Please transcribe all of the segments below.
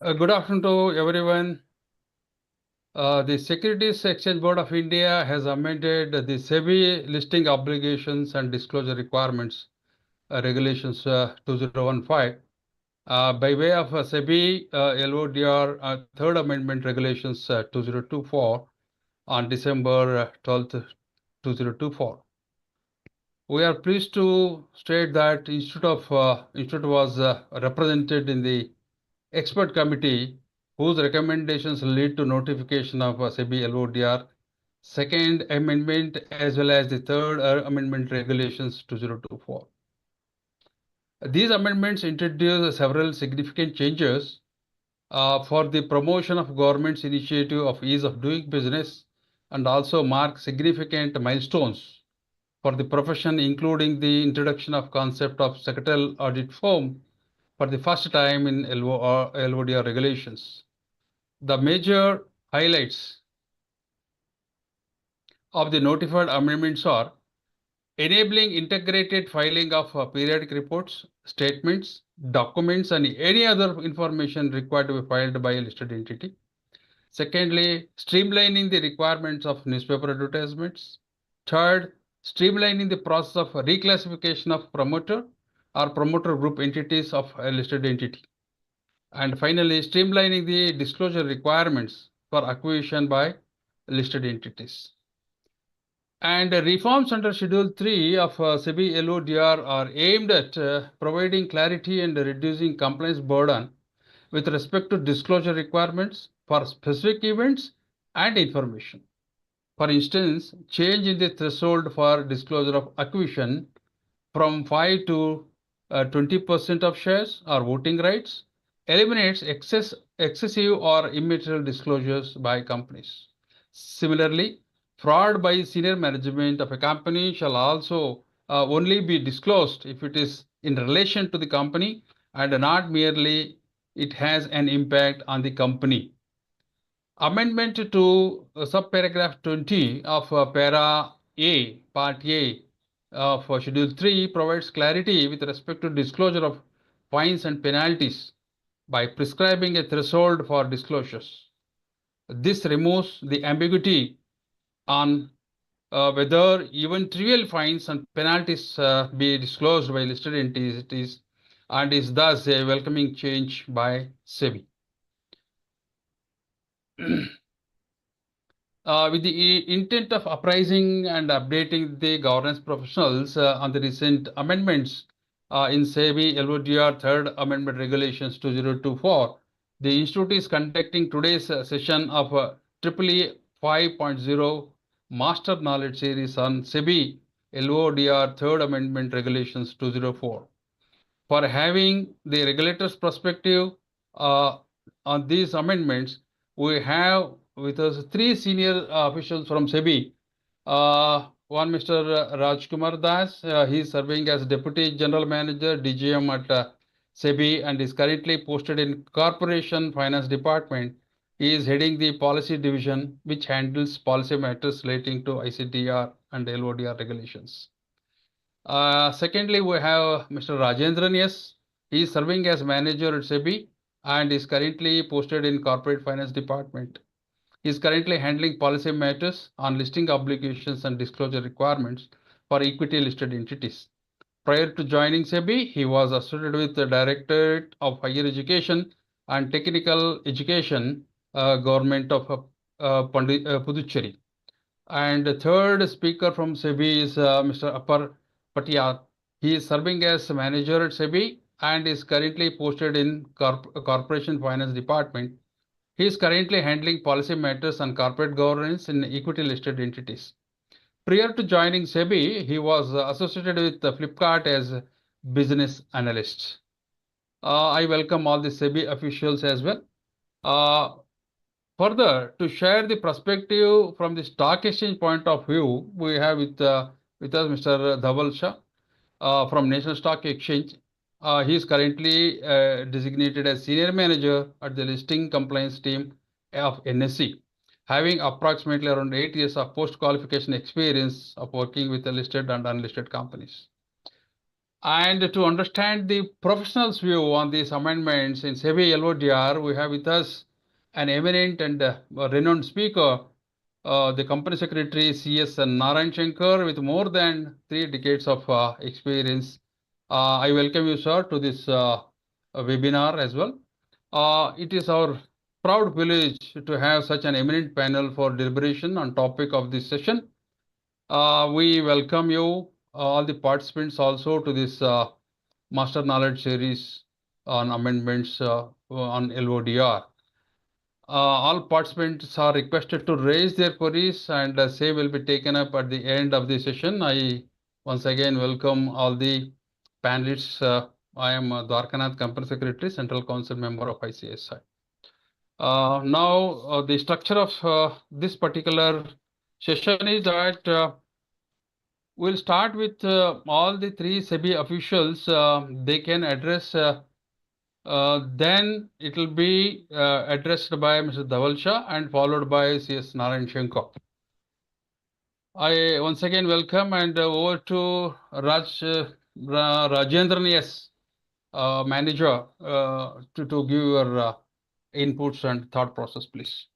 Good afternoon to everyone. The Securities Exchange Board of India has amended the SEBI listing obligations and disclosure requirements regulations 2015 by way of SEBI LODR Third Amendment regulations 2024 on December 12th, 2024. We are pleased to state that Institute was represented in the expert committee whose recommendations lead to notification of SEBI LODR second amendment as well as the third amendment regulations 2024. These amendments introduce several significant changes for the promotion of government's initiative of ease of doing business and also mark significant milestones for the profession, including the introduction of concept of secretarial audit firm for the first time in LODR regulations. The major highlights of the notified amendments are enabling integrated filing of periodic reports, statements, documents, and any other information required to be filed by a listed entity. Secondly, streamlining the requirements of newspaper advertisements. Third, streamlining the process of reclassification of promoter or promoter group entities of a listed entity. And finally, streamlining the disclosure requirements for acquisition by listed entities. And reforms under Schedule 3 of SEBI LODR are aimed at providing clarity and reducing compliance burden with respect to disclosure requirements for specific events and information. For instance, change in the threshold for disclosure of acquisition from 5 to 20% of shares or voting rights eliminates excessive or immaterial disclosures by companies. Similarly, fraud by senior management of a company shall also only be disclosed if it is in relation to the company and not merely it has an impact on the company. Amendment to subparagraph 20 of para A, part A of Schedule 3 provides clarity with respect to disclosure of fines and penalties by prescribing a threshold for disclosures. This removes the ambiguity on whether even trivial fines and penalties be disclosed by listed entities and is thus a welcoming change by SEBI. With the intent of apprising and updating the governance professionals on the recent amendments in SEBI LODR Third Amendment Regulations 2024, the Institute is conducting today's session of EEE 5.0 Master Knowledge Series on SEBI LODR Third Amendment Regulations 2004. For having the regulator's perspective on these amendments, we have with us three senior officials from SEBI. One, Mr. Rajkumar Das. He is serving as Deputy General Manager, DGM at SEBI and is currently posted in Corporation Finance Department. He is heading the policy division, which handles policy matters relating to ICTR and LODR regulations. Secondly, we have Mr. Rajendran S. He is serving as manager at SEBI and is currently posted in Corporate Finance Department. He is currently handling policy matters on listing obligations and disclosure requirements for equity listed entities. Prior to joining SEBI, he was associated with the Directorate of Higher Education and Technical Education, Government of Puducherry. And the third speaker from SEBI is Mr. Apar Patia. He is serving as manager at SEBI and is currently posted in Corporation Finance Department. He is currently handling policy matters on corporate governance in equity listed entities. Prior to joining SEBI, he was associated with Flipkart as business analyst. I welcome all the SEBI officials as well. Further, to share the perspective from the stock exchange point of view, we have with us Mr. Dhaval Shah from National Stock Exchange. He is currently designated as Senior Manager at the Listing Compliance Team of NSE, having approximately around 8 years of post-qualification experience of working with the listed and unlisted companies. And to understand the professionals' view on these amendments in SEBI LODR, we have with us an eminent and renowned speaker, the Company Secretary CS Narayan Shankar, with more than 3 decades of experience. I welcome you, sir, to this webinar as well. It is our proud privilege to have such an eminent panel for deliberation on topic of this session. We welcome you, all the participants, also to this Master Knowledge Series on amendments on LODR. All participants are requested to raise their queries, and same will be taken up at the end of the session. I once again welcome all the panelists. I am Dwarkanath, Company Secretary, Central Council member of ICSI. Now, the structure of this particular session is that we'll start with all the 3 SEBI officials. They can address. Then it will be addressed by Mr. Dhaval Shah and followed by CS Narayan Shankar. I once again welcome and over to Rajendran S, manager, to give your inputs and thought process, please.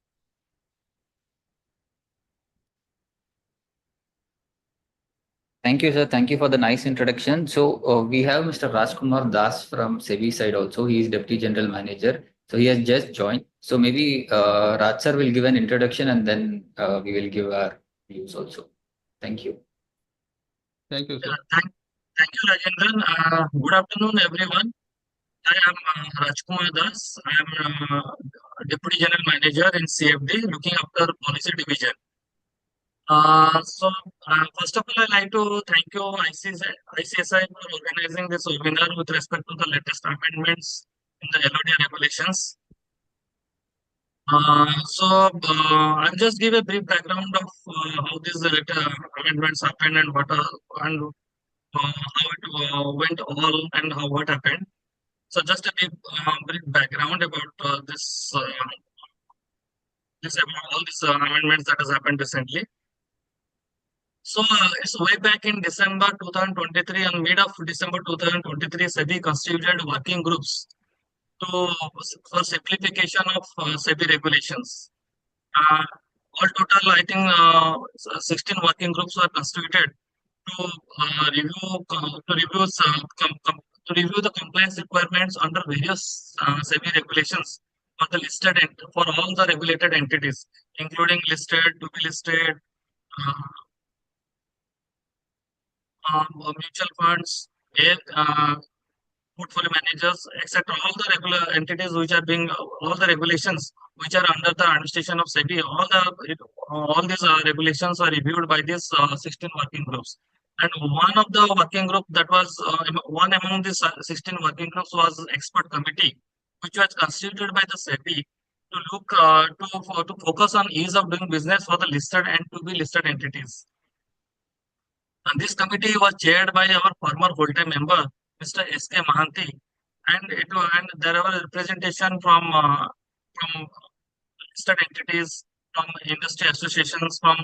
Thank you, sir. Thank you for the nice introduction. So we have Mr. Rajkumar Das from SEBI side also. He is Deputy General Manager. So he has just joined. So maybe Raj sir will give an introduction and then we will give our views also. Thank you. Thank you, sir. Thank you, Rajendran. Good afternoon, everyone. I am Rajkumar Das. I am Deputy General Manager in CFD, looking after Policy Division. First of all, I'd like to thank you, ICSI, for organizing this webinar with respect to the latest amendments in the LODR regulations. I'll just give a brief background of how these amendments happened and how it went all and what happened. So just a brief background about all these amendments that has happened recently. So it's way back in December 2023, and mid of December 2023, SEBI constituted working groups for simplification of SEBI regulations. All total, I think 16 working groups were constituted to review the compliance requirements under various SEBI regulations for all the regulated entities, including listed, to be listed, mutual funds, portfolio managers, etc. All the regular entities which are being, all the regulations which are under the administration of SEBI, all these regulations are reviewed by these 16 working groups. And one of the working group that was one among these 16 working groups was expert committee, which was constituted by the SEBI to look to focus on ease of doing business for the listed and to be listed entities. And this committee was chaired by our former full-time member, Mr. S.K. Mahanti, and there were representation from listed entities, from industry associations, from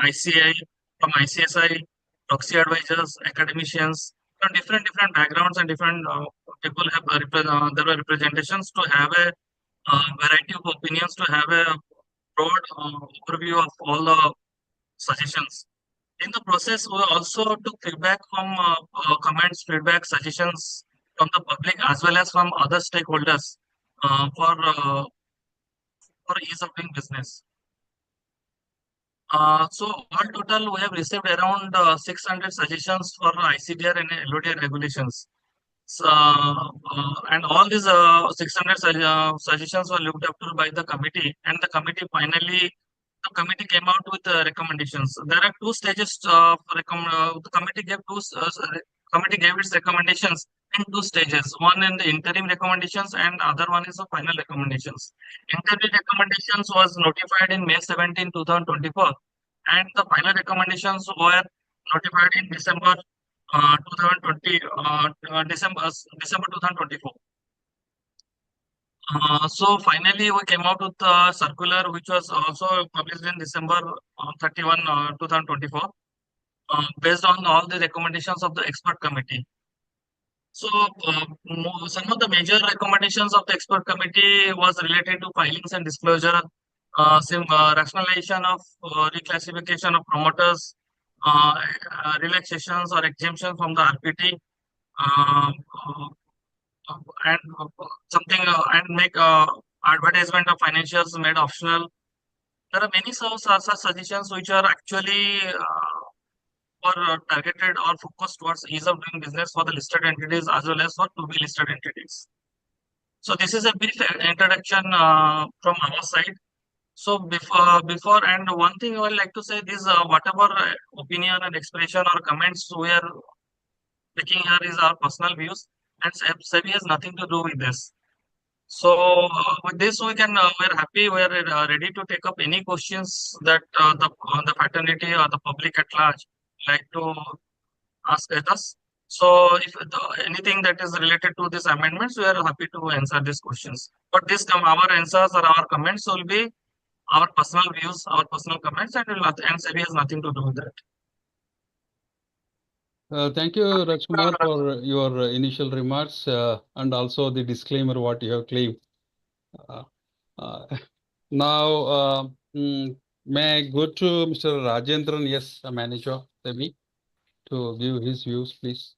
ICI, from ICSI, proxy advisors, academicians, from different backgrounds and different people have there were representations to have a variety of opinions, to have a broad overview of all the suggestions. In the process, we also took feedback from comments, feedback, suggestions from the public as well as from other stakeholders for ease of doing business. So all total, we have received around 600 suggestions for ICDR and LODR regulations. So, and all these 600 suggestions were looked after by the committee, and the committee came out with recommendations. There are 2 stages the committee gave its recommendations in 2 stages. One in the interim recommendations, and other one is the final recommendations. Interim recommendations was notified in May 17, 2024, and the final recommendations were notified in December 2024. So finally, we came out with a circular which was also published in December 31, 2024, based on all the recommendations of the expert committee. So some of the major recommendations of the expert committee was related to filings and disclosure, rationalization of reclassification of promoters, relaxations or exemption from the RPT, uh, and something and make advertisement of financials made optional. There are many such suggestions which are actually targeted or focused towards ease of doing business for the listed entities as well as for to be listed entities. So this is a brief introduction from our side. So before and one thing I would like to say this whatever opinion and expression or comments we are taking here is our personal views and SEBI has nothing to do with this. So with this we can we're happy we're ready to take up any questions that the fraternity or the public at large like to ask us. So if anything that is related to these amendments, we are happy to answer these questions. But this our answers or our comments will be our personal views, our personal comments, and SEBI has nothing to do with that. Thank you, Rajkumar, for your initial remarks and also the disclaimer what you have claimed. Now, may I go to Mr. Rajendran, yes, a manager, SEBI, to give his views, please.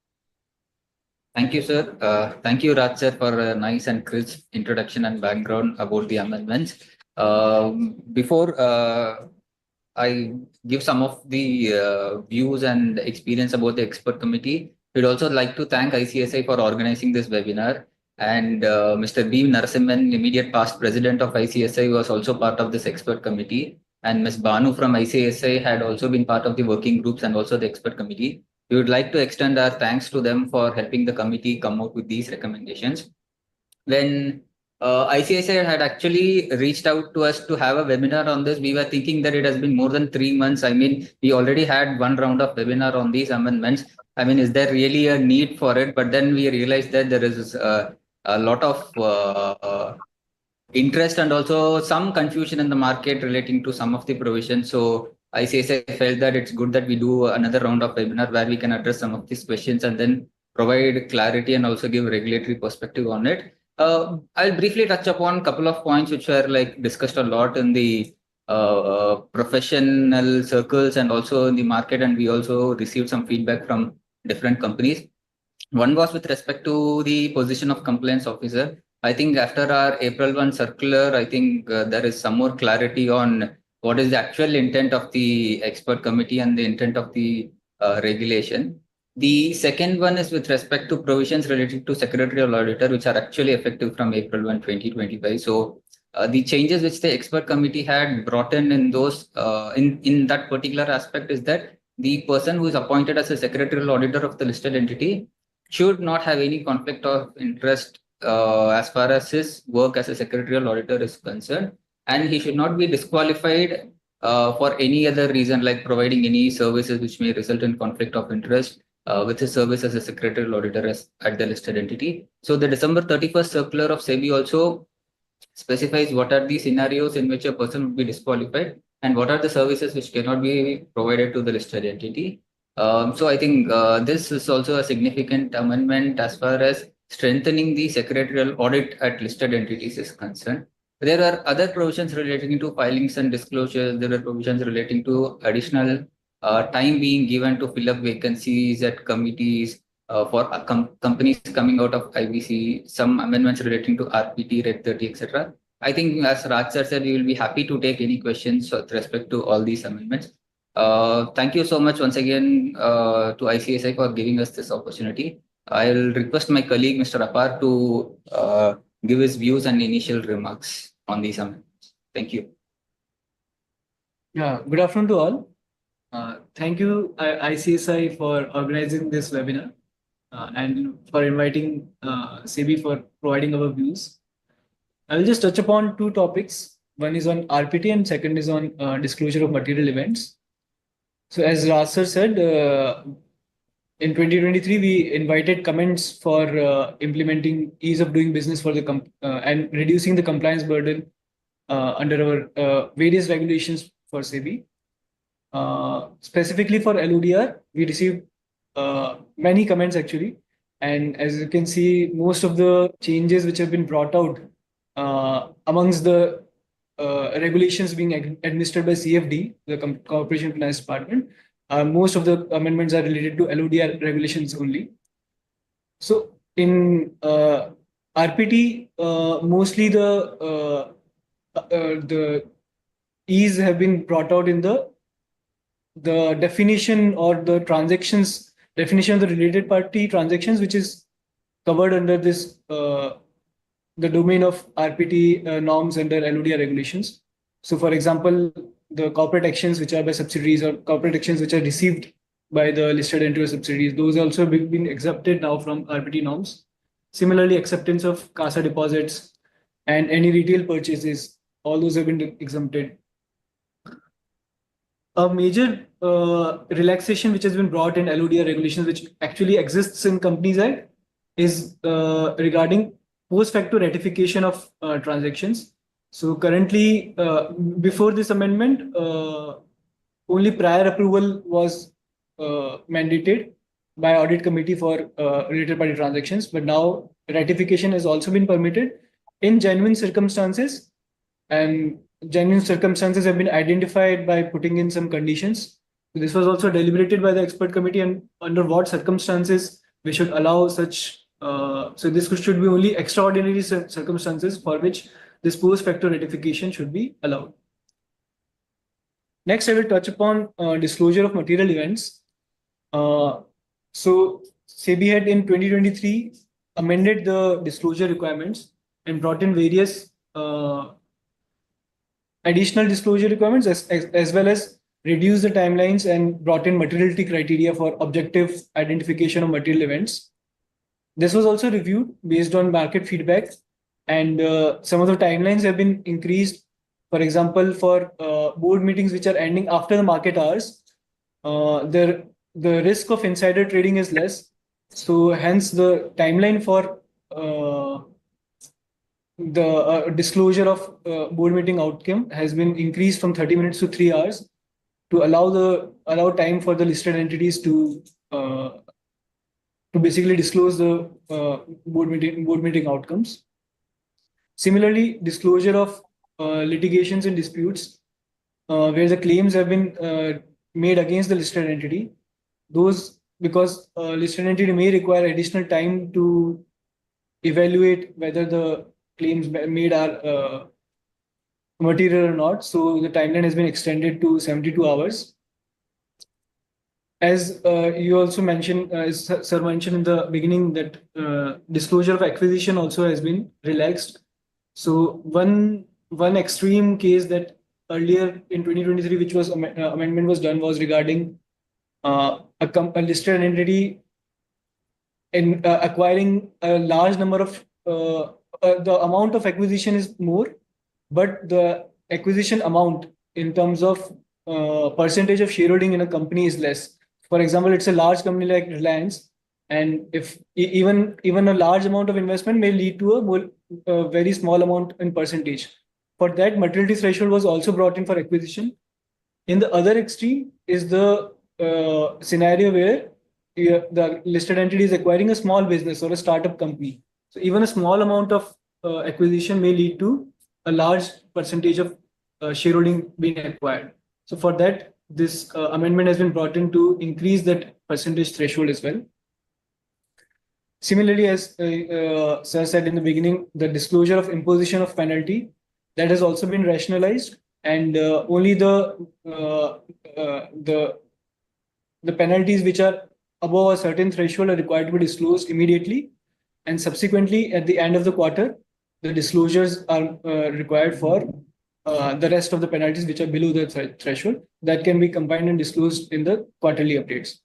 Thank you, sir. Thank you, Raj, sir, for a nice and crisp introduction and background about the amendments. Before I give some of the views and experience about the expert committee, we'd also like to thank ICSI for organizing this webinar. And Mr. B. Narasimhan, immediate past president of ICSI, was also part of this expert committee. And Ms. Banu from ICSI had also been part of the working groups and also the expert committee. We would like to extend our thanks to them for helping the committee come out with these recommendations. When ICSI had actually reached out to us to have a webinar on this, we were thinking that it has been more than 3 months. I mean, we already had one round of webinar on these amendments. I mean, is there really a need for it? But then we realized that there is a lot of interest and also some confusion in the market relating to some of the provisions. So ICSI felt that it's good that we do another round of webinar where we can address some of these questions and then provide clarity and also give regulatory perspective on it. I'll briefly touch upon a couple of points which were like discussed a lot in the professional circles and also in the market, and we also received some feedback from different companies. One was with respect to the position of compliance officer. I think after our April 1 circular, I think there is some more clarity on what is the actual intent of the expert committee and the intent of the regulation. The second one is with respect to provisions related to secretarial auditor, which are actually effective from April 1, 2025. So the changes which the expert committee had brought in those in that particular aspect is that the person who is appointed as a secretarial auditor of the listed entity should not have any conflict of interest as far as his work as a secretarial auditor is concerned, and he should not be disqualified for any other reason like providing any services which may result in conflict of interest with his service as a secretarial auditor at the listed entity. So the December 31st circular of SEBI also specifies what are the scenarios in which a person would be disqualified and what are the services which cannot be provided to the listed entity. So I think this is also a significant amendment as far as strengthening the secretarial audit at listed entities is concerned. There are other provisions relating to filings and disclosures. There are provisions relating to additional time being given to fill up vacancies at committees for companies coming out of IBC, some amendments relating to RPT, Red 30, etc. I think as Raj sir said, we will be happy to take any questions with respect to all these amendments. Thank you so much once again to ICSI for giving us this opportunity. I'll request my colleague, Mr. Apar, to give his views and initial remarks on these amendments. Thank you. Yeah, good afternoon to all. Thank you, ICSI, for organizing this webinar and for inviting SEBI for providing our views. I will just touch upon two topics. One is on RPT and second is on disclosure of material events. So as Raj sir said, in 2023, we invited comments for implementing ease of doing business for the and reducing the compliance burden under our various regulations for SEBI. Specifically for LODR, we received many comments actually. And as you can see, most of the changes which have been brought out amongst the regulations being administered by CFD, the Corporation Finance Department, most of the amendments are related to LODR regulations only. So in RPT, mostly the ease have been brought out in the definition or the transactions definition of the related party transactions, which is covered under this the domain of RPT norms under LODR regulations. So, for example, the corporate actions which are by subsidiaries or corporate actions which are received by the listed entity or subsidiaries, those also been exempted now from RPT norms. Similarly, acceptance of CASA deposits and any retail purchases, all those have been exempted. A major relaxation which has been brought in LODR regulations, which actually exists in Companies Act, is regarding post facto ratification of transactions. So currently, before this amendment, only prior approval was mandated by audit committee for related party transactions, but now ratification has also been permitted in genuine circumstances, and genuine circumstances have been identified by putting in some conditions. This was also deliberated by the expert committee and under what circumstances we should allow such. So this should be only extraordinary circumstances for which this post facto ratification should be allowed. Next, I will touch upon disclosure of material events. So SEBI had in 2023 amended the disclosure requirements and brought in various additional disclosure requirements as well as reduced the timelines and brought in materiality criteria for objective identification of material events. This was also reviewed based on market feedback, and some of the timelines have been increased. For example, for board meetings which are ending after the market hours, the risk of insider trading is less. So hence the timeline for the disclosure of board meeting outcome has been increased from 30 minutes to 3 hours to allow time for the listed entities to basically disclose the board meeting outcomes. Similarly, disclosure of litigations and disputes where the claims have been made against the listed entity. Those, because listed entity may require additional time to evaluate whether the claims made are material or not. So the timeline has been extended to 72 hours. As you also mentioned, as Sir mentioned in the beginning, that disclosure of acquisition also has been relaxed. So one extreme case that earlier in 2023, which was amendment was done, was regarding a listed entity in acquiring a large number of the amount of acquisition is more, but the acquisition amount in terms of percentage of shareholding in a company is less. For example, it's a large company like Reliance, and if even a large amount of investment may lead to a very small amount in percentage. For that, materiality threshold was also brought in for acquisition. In the other extreme is the scenario where the listed entity is acquiring a small business or a startup company. So even a small amount of acquisition may lead to a large percentage of shareholding being acquired. So for that, this amendment has been brought in to increase that percentage threshold as well. Similarly, as Sir said in the beginning, the disclosure of imposition of penalty, that has also been rationalized, and only the penalties which are above a certain threshold are required to be disclosed immediately, and subsequently at the end of the quarter, the disclosures are required for the rest of the penalties which are below the threshold that can be combined and disclosed in the quarterly updates.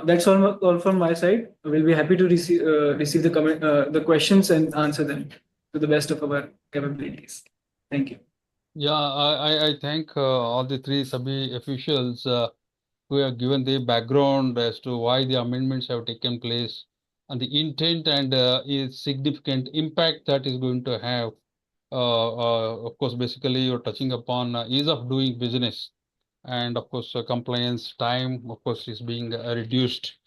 That's all from my side. We'll be happy to receive the questions and answer them to the best of our capabilities. Thank you. Yeah, I thank all the three SEBI officials who have given the background as to why the amendments have taken place and the intent and its significant impact that is going to have. Of course, basically you're touching upon ease of doing business, and of course compliance time, of course, is being reduced.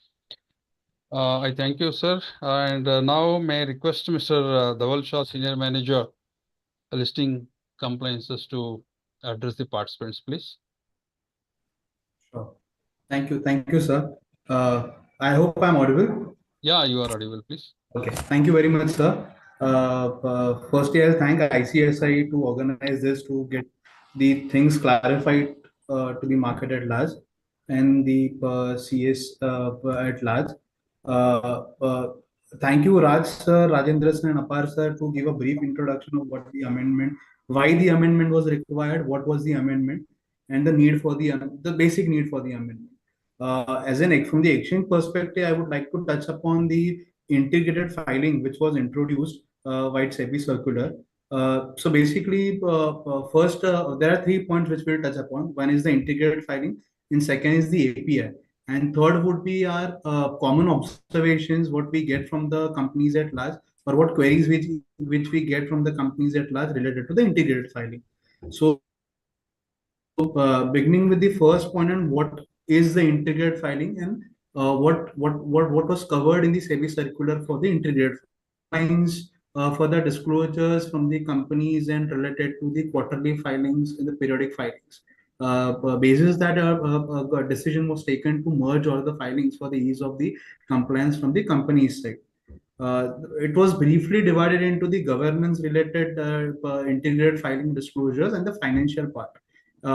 I thank you, sir. And now may I request Mr. Dhaval Shah, Senior Manager, Listing Compliances, to address the participants, please. Sure. Thank you, sir. I hope I'm audible. Yeah, you are audible, please. Okay, thank you very much, sir. Firstly, I'll thank ICSI to organize this to get the things clarified to the market at large and the CS at large. Uh, uh, Thank you, Raj sir, Rajendra sir, and Apar sir, to give a brief introduction of what the amendment, why the amendment was required, what was the amendment, and the need for the basic need for the amendment. From the exchange perspective, I would like to touch upon the integrated filing, which was introduced by SEBI circular. So basically, first, there are 3 points which we'll touch upon. One is the integrated filing, and second is the API, and third would be our common observations, what we get from the companies at large, or what queries which we get from the companies at large related to the integrated filing. So, beginning with the first point on what is the integrated filing and what was covered in the SEBI circular for the integrated filings, for the disclosures from the companies and related to the quarterly filings and the periodic filings. Basis that a decision was taken to merge all the filings for the ease of the compliance from the company's side. It was briefly divided into the governance related integrated filing disclosures and the financial part.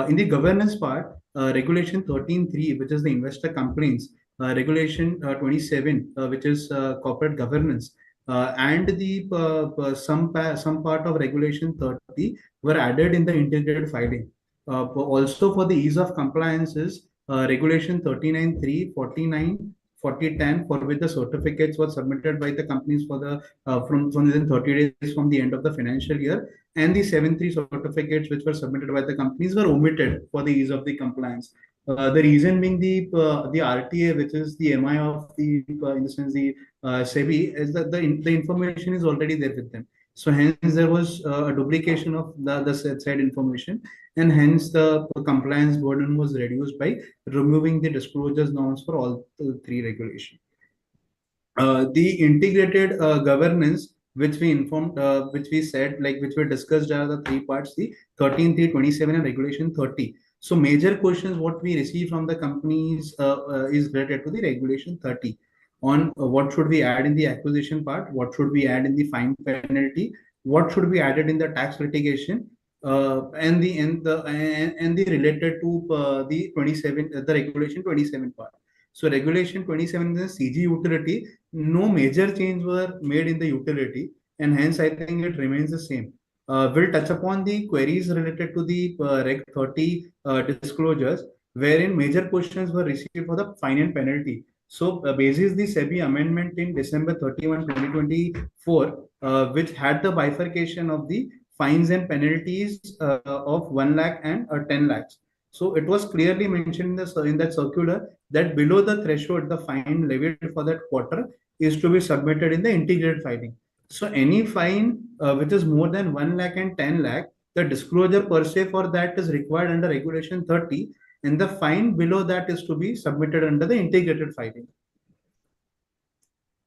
In the governance part, Regulation 13.3, which is the investor complaints, Regulation 27, which is corporate governance, and the some part of Regulation 30 were added in the integrated filing. Also, for the ease of compliances, Regulation 39.3, 49, 4010, for which the certificates were submitted by the companies for the from within 30 days from the end of the financial year, and the 7.3 certificates which were submitted by the companies were omitted for the ease of the compliance. The reason being the RTA, which is the MI of the in the sense the SEBI, is that the information is already there with them. So hence there was a duplication of the said information, and hence the compliance burden was reduced by removing the disclosures norms for all three regulations. The integrated governance, which we informed, which we said, like which we discussed, are the three parts: the 13, the 27, and Regulation 30. So major questions what we receive from the companies is related to the Regulation 30 on what should we add in the acquisition part, what should we add in the fine penalty, what should be added in the tax litigation, and the related to the 27, the Regulation 27 part. So Regulation 27 is a CG utility. No major change were made in the utility, and hence I think it remains the same. We'll touch upon the queries related to the Reg 30 disclosures, wherein major questions were received for the fine and penalty. So, basis the SEBI amendment in December 31, 2024, which had the bifurcation of the fines and penalties of 1 lakh and 10 lakhs. So it was clearly mentioned in that circular that below the threshold, the fine levied for that quarter is to be submitted in the integrated filing. So any fine which is more than 1 lakh and 10 lakh, the disclosure per se for that is required under Regulation 30, and the fine below that is to be submitted under the integrated filing.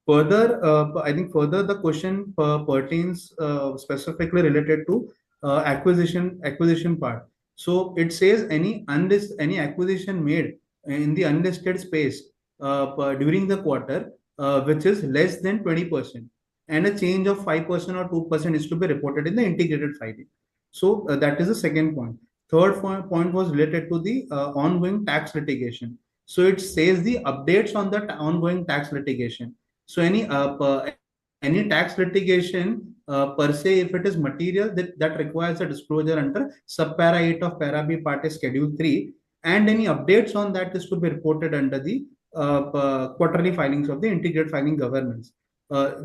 Further, I think further the question pertains specifically related to acquisition part. So it says any acquisition made in the unlisted space during the quarter, which is less than 20%, and a change of 5% or 2% is to be reported in the integrated filing. So that is the second point. Third point was related to the ongoing tax litigation. So it says the updates on the ongoing tax litigation. So any tax litigation per se, if it is material, that requires a disclosure under subpara 8 of para B part A schedule 3, and any updates on that is to be reported under the quarterly filings of the integrated filing governance.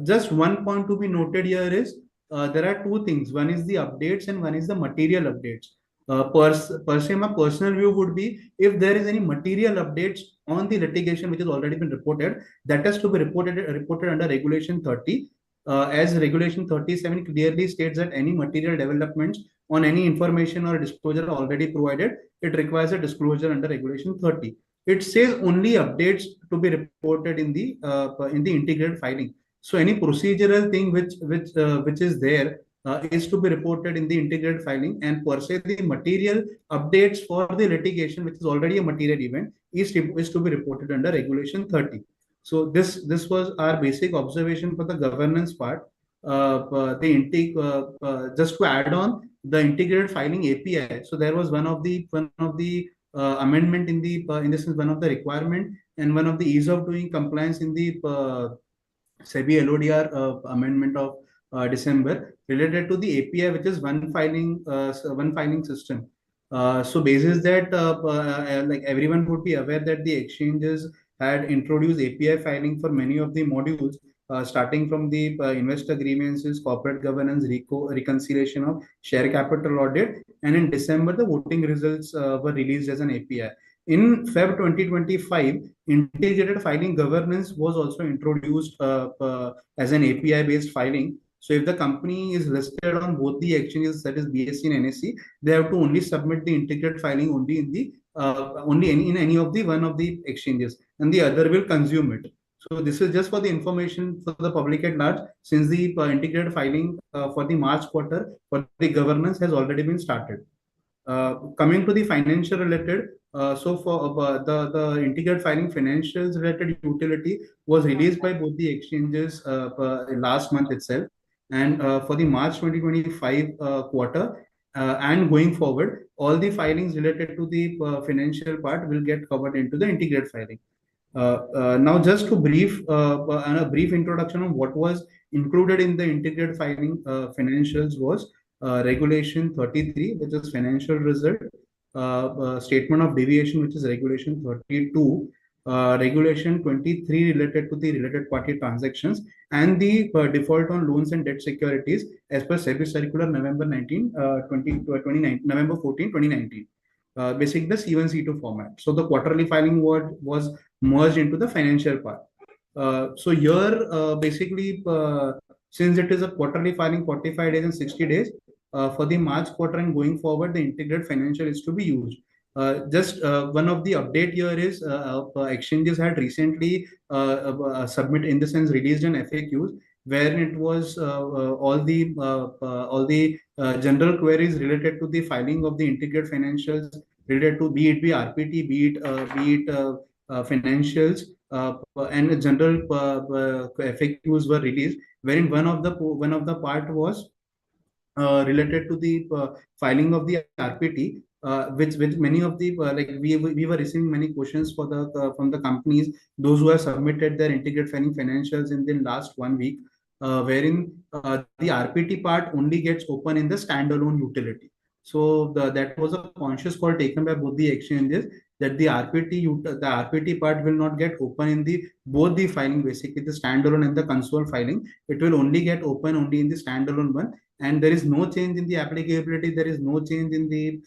Just one point to be noted here is there are two things. One is the updates and one is the material updates. Per se, my personal view would be, if there is any material updates on the litigation which has already been reported, that has to be reported under Regulation 30, as Regulation 37 clearly states that any material developments on any information or disclosure already provided, it requires a disclosure under Regulation 30. it says only updates to be reported in the integrated filing. So any procedural thing which is there is to be reported in the integrated filing, and per se the material updates for the litigation, which is already a material event, is to be reported under Regulation 30. So this was our basic observation for the governance part. Just to add on the integrated filing API. So there was one of the amendment in this is one of the requirement and one of the ease of doing compliance in the SEBI LODR amendment of December related to the API, which is one filing system. So basis that like everyone would be aware that the exchanges had introduced API filing for many of the modules, starting from the investor grievances, corporate governance, reconciliation of share capital audit, and in December the voting results were released as an API. In Feb 2025, integrated filing governance was also introduced as an API-based filing. So if the company is listed on both the exchanges, that is BSE and NSE, they have to only submit the integrated filing only in the in any of the one of the exchanges, and the other will consume it. So this is just for the information for the public at large, since the integrated filing for the March quarter for the governance has already been started. Coming to the financial related, so for the integrated filing financials related utility was released by both the exchanges last month itself, and for the March 2025 quarter and going forward, all the filings related to the financial part will get covered into the integrated filing. Now, just to and a brief introduction on what was included in the integrated filing financials was Regulation 33, which is financial result, statement of deviation, which is Regulation 32, Regulation 23 related to the related party transactions, and the default on loans and debt securities as per SEBI Circular November 14, 2019. Basically the C1, C2 format. So the quarterly filing was merged into the financial part. So here, basically, since it is a quarterly filing, 45 days and 60 days, for the March quarter and going forward, the integrated financial is to be used. Just one of the update here is exchanges had recently submit in the sense released an FAQs where it was all the general queries related to the filing of the integrated financials related to be it RPT, be it financials, and general FAQs were released, wherein one of the part was related to the filing of the RPT, which many of the like we were receiving many questions for the from the companies, those who have submitted their integrated filing financials in the last 1 week, wherein the RPT part only gets open in the standalone utility. So that was a conscious call taken by both the exchanges that the RPT part will not get open in the both the filing, basically the standalone and the console filing. It will only get open only in the standalone one, and there is no change in the applicability. There is no change in the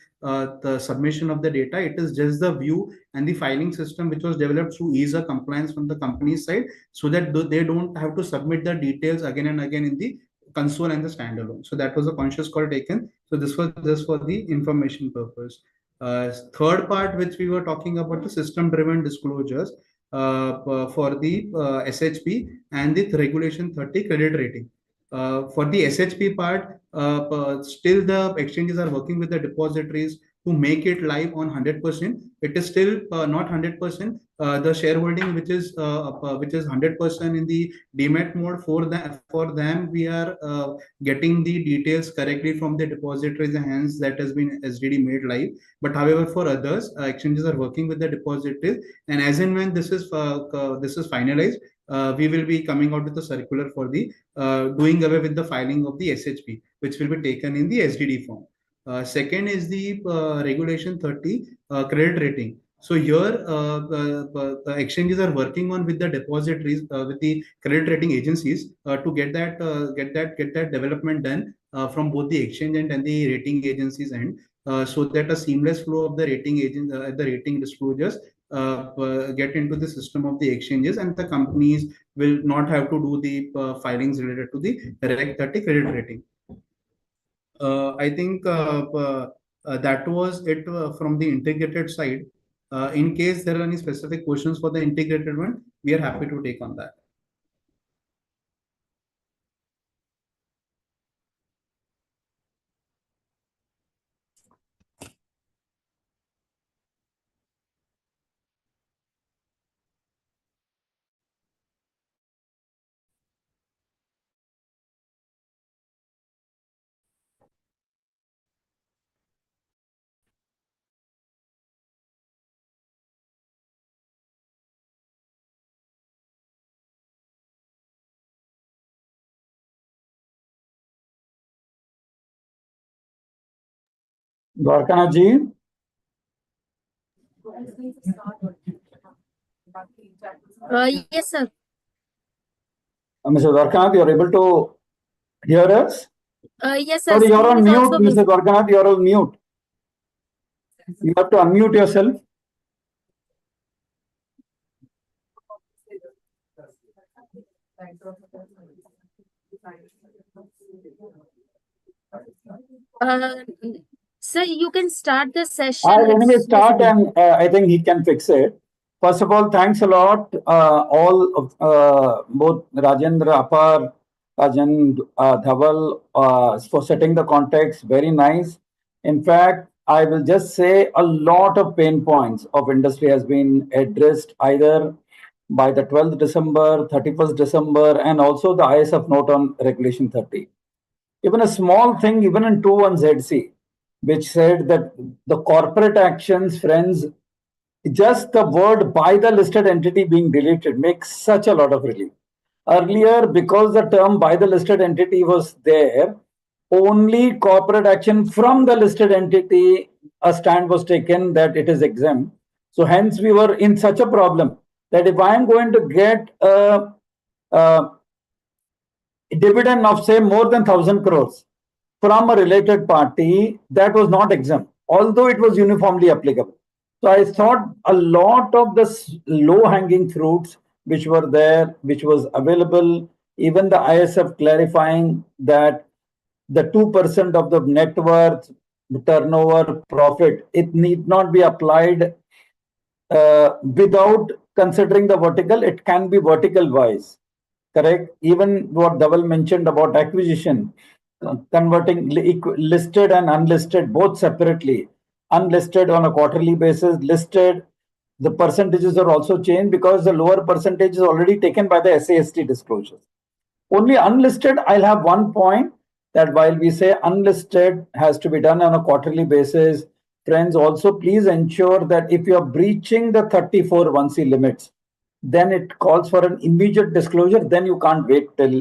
submission of the data. It is just the view and the filing system which was developed through ease of compliance from the company's side, so that they don't have to submit the details again and again in the console and the standalone. So that was a conscious call taken. So this was just for the information purpose. Third part, which we were talking about, the system-driven disclosures for the SHP and the Regulation 30 credit rating. For the SHP part, still the exchanges are working with the depositories to make it live on 100%. It is still not 100%. The shareholding, which is 100% in the demat mode, for them we are getting the details correctly from the depositories, and hence that has been SDD made live. But however, for others, exchanges are working with the depositories, and as and when this is finalized, we will be coming out with a circular for the doing away with the filing of the SHP, which will be taken in the SDD form. Second is the Regulation 30 credit rating. So here, exchanges are working on with the depositories, with the credit rating agencies, to get that development done from both the exchange and the rating agencies end, so that a seamless flow of the rating disclosures get into the system of the exchanges, and the companies will not have to do the filings related to the Reg 30 credit rating. I think that was it from the integrated side. In case there are any specific questions for the integrated one, we are happy to take on that. Dwarkanath ji, Yes, sir. Mr. Dwarkanath, you are able to hear us? Yes, sir. Sorry, you are on Screen is mute, also Mr. visible. Dwarkanath, you are on mute. You have to unmute yourself. Sir, you can start the session. I'll anyway It's start, visible. and I think he can fix it. First of all, thanks a lot, all of both Rajendra, Apar, Rajan, Dhaval, for setting the context. Very nice. In fact, I will just say a lot of pain points of industry has been addressed either by the 12th December, 31st December, and also the ISF note on Regulation 30. Even a small thing, even in 21ZC, which said that the corporate actions, friends, just the word by the listed entity being deleted makes such a lot of relief. Earlier, because the term by the listed entity was there, only corporate action from the listed entity, a stand was taken that it is exempt. So hence we were in such a problem that if I am going to get a dividend of say more than 1,000 crores from a related party, that was not exempt, although it was uniformly applicable. So I thought a lot of the low hanging fruits which were there, which was available, even the ISF clarifying that the 2% of the net worth, turnover, profit, it need not be applied without considering the vertical, it can be vertical wise. Correct. Even what Dhaval mentioned about acquisition, converting listed and unlisted both separately. Unlisted on a quarterly basis, listed, the percentages are also changed because the lower percentage is already taken by the SAST disclosures. Only unlisted, I'll have one point that while we say unlisted has to be done on a quarterly basis, friends, also please ensure that if you are breaching the 34 1C limits, then it calls for an immediate disclosure. Then you can't wait till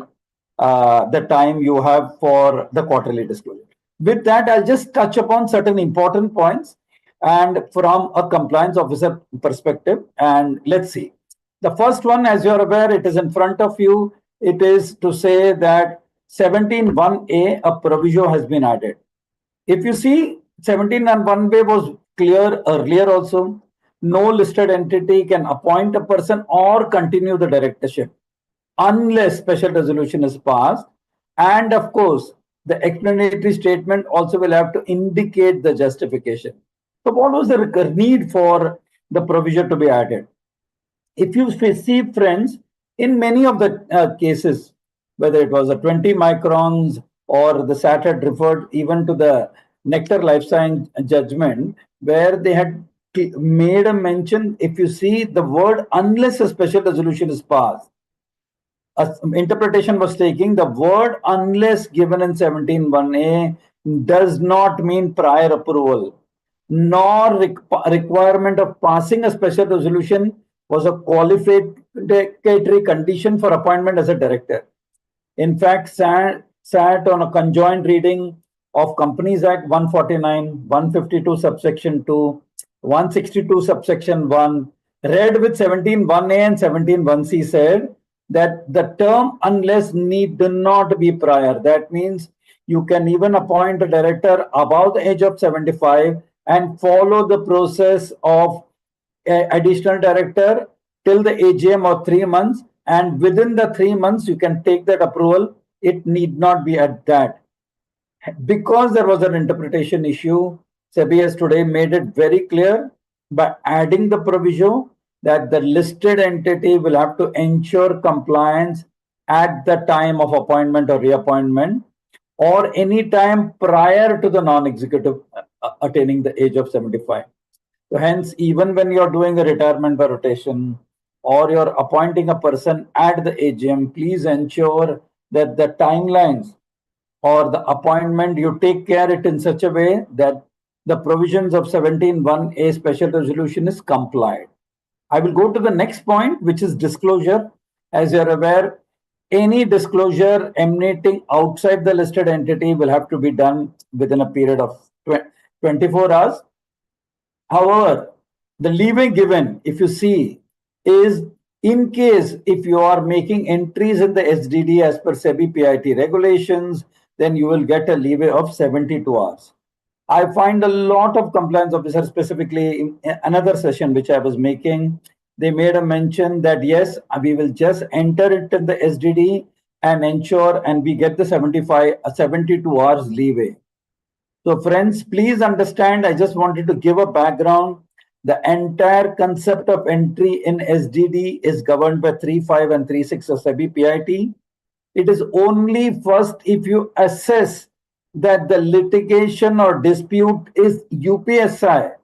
the time you have for the quarterly disclosure. With that, I'll just touch upon certain important points and from a compliance officer perspective. And let's see. The first one, as you're aware, it is in front of you. It is to say that 17(1)(a), a proviso has been added. If you see, 17(1)(b) was clear earlier also. No listed entity can appoint a person or continue the directorship unless special resolution is passed. And of course, the explanatory statement also will have to indicate the justification. So what was the need for the provision to be added? If you see, friends, in many of the cases, whether it was a 20 microns or the SAT had referred even to the Nectar Life Science judgment, where they had made a mention, if you see the word unless a special resolution is passed, interpretation was taking the word unless given in 17(1)(a) does not mean prior approval, nor requirement of passing a special resolution was a qualificatory condition for appointment as a director. In fact, sat on a conjoined reading of Companies Act 149, 152 subsection 2, 162 subsection 1, read with 17(1)(a) and 17(1)(c) said that the term unless need not be prior. That means you can even appoint a director above the age of 75 and follow the process of additional director till the AGM of 3 months, and within the 3 months you can take that approval. It need not be at that. Because there was an interpretation issue, SEBI has today made it very clear by adding the provision that the listed entity will have to ensure compliance at the time of appointment or reappointment, or any time prior to the non-executive attaining the age of 75. So hence, even when you're doing a retirement by rotation or you're appointing a person at the AGM, please ensure that the timelines or the appointment, you take care it in such a way that the provisions of 17(1)(a) special resolution is complied. I will go to the next point, which is disclosure. As you're aware, any disclosure emanating outside the listed entity will have to be done within a period of 24 hours. However, the leeway given, if you see, is in case if you are making entries in the SDD as per SEBI PIT regulations, then you will get a leeway of 72 hours. I find a lot of compliance officers, specifically in another session which I was making, they made a mention that yes, we will just enter it in the SDD and ensure, and we get the 72 hours leeway. So friends, please understand, I just wanted to give a background. The entire concept of entry in SDD is governed by 3.5 and 3.6 of SEBI PIT. It is only first if you assess that the litigation or dispute is UPSI,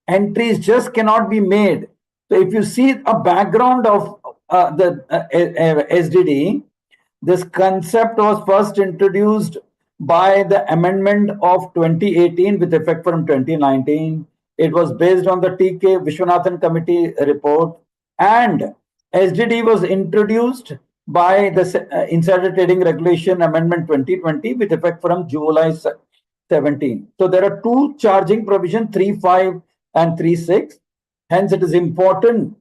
entries just cannot be made. So if you see a background of the SDD, this concept was first introduced by the amendment of 2018 with effect from 2019. It was based on the TK Vishwanathan Committee report, and SDD was introduced by the Insider Trading Regulation Amendment 2020 with effect from July 17. So there are two charging provisions, 3.5 and 3.6. Hence, it is important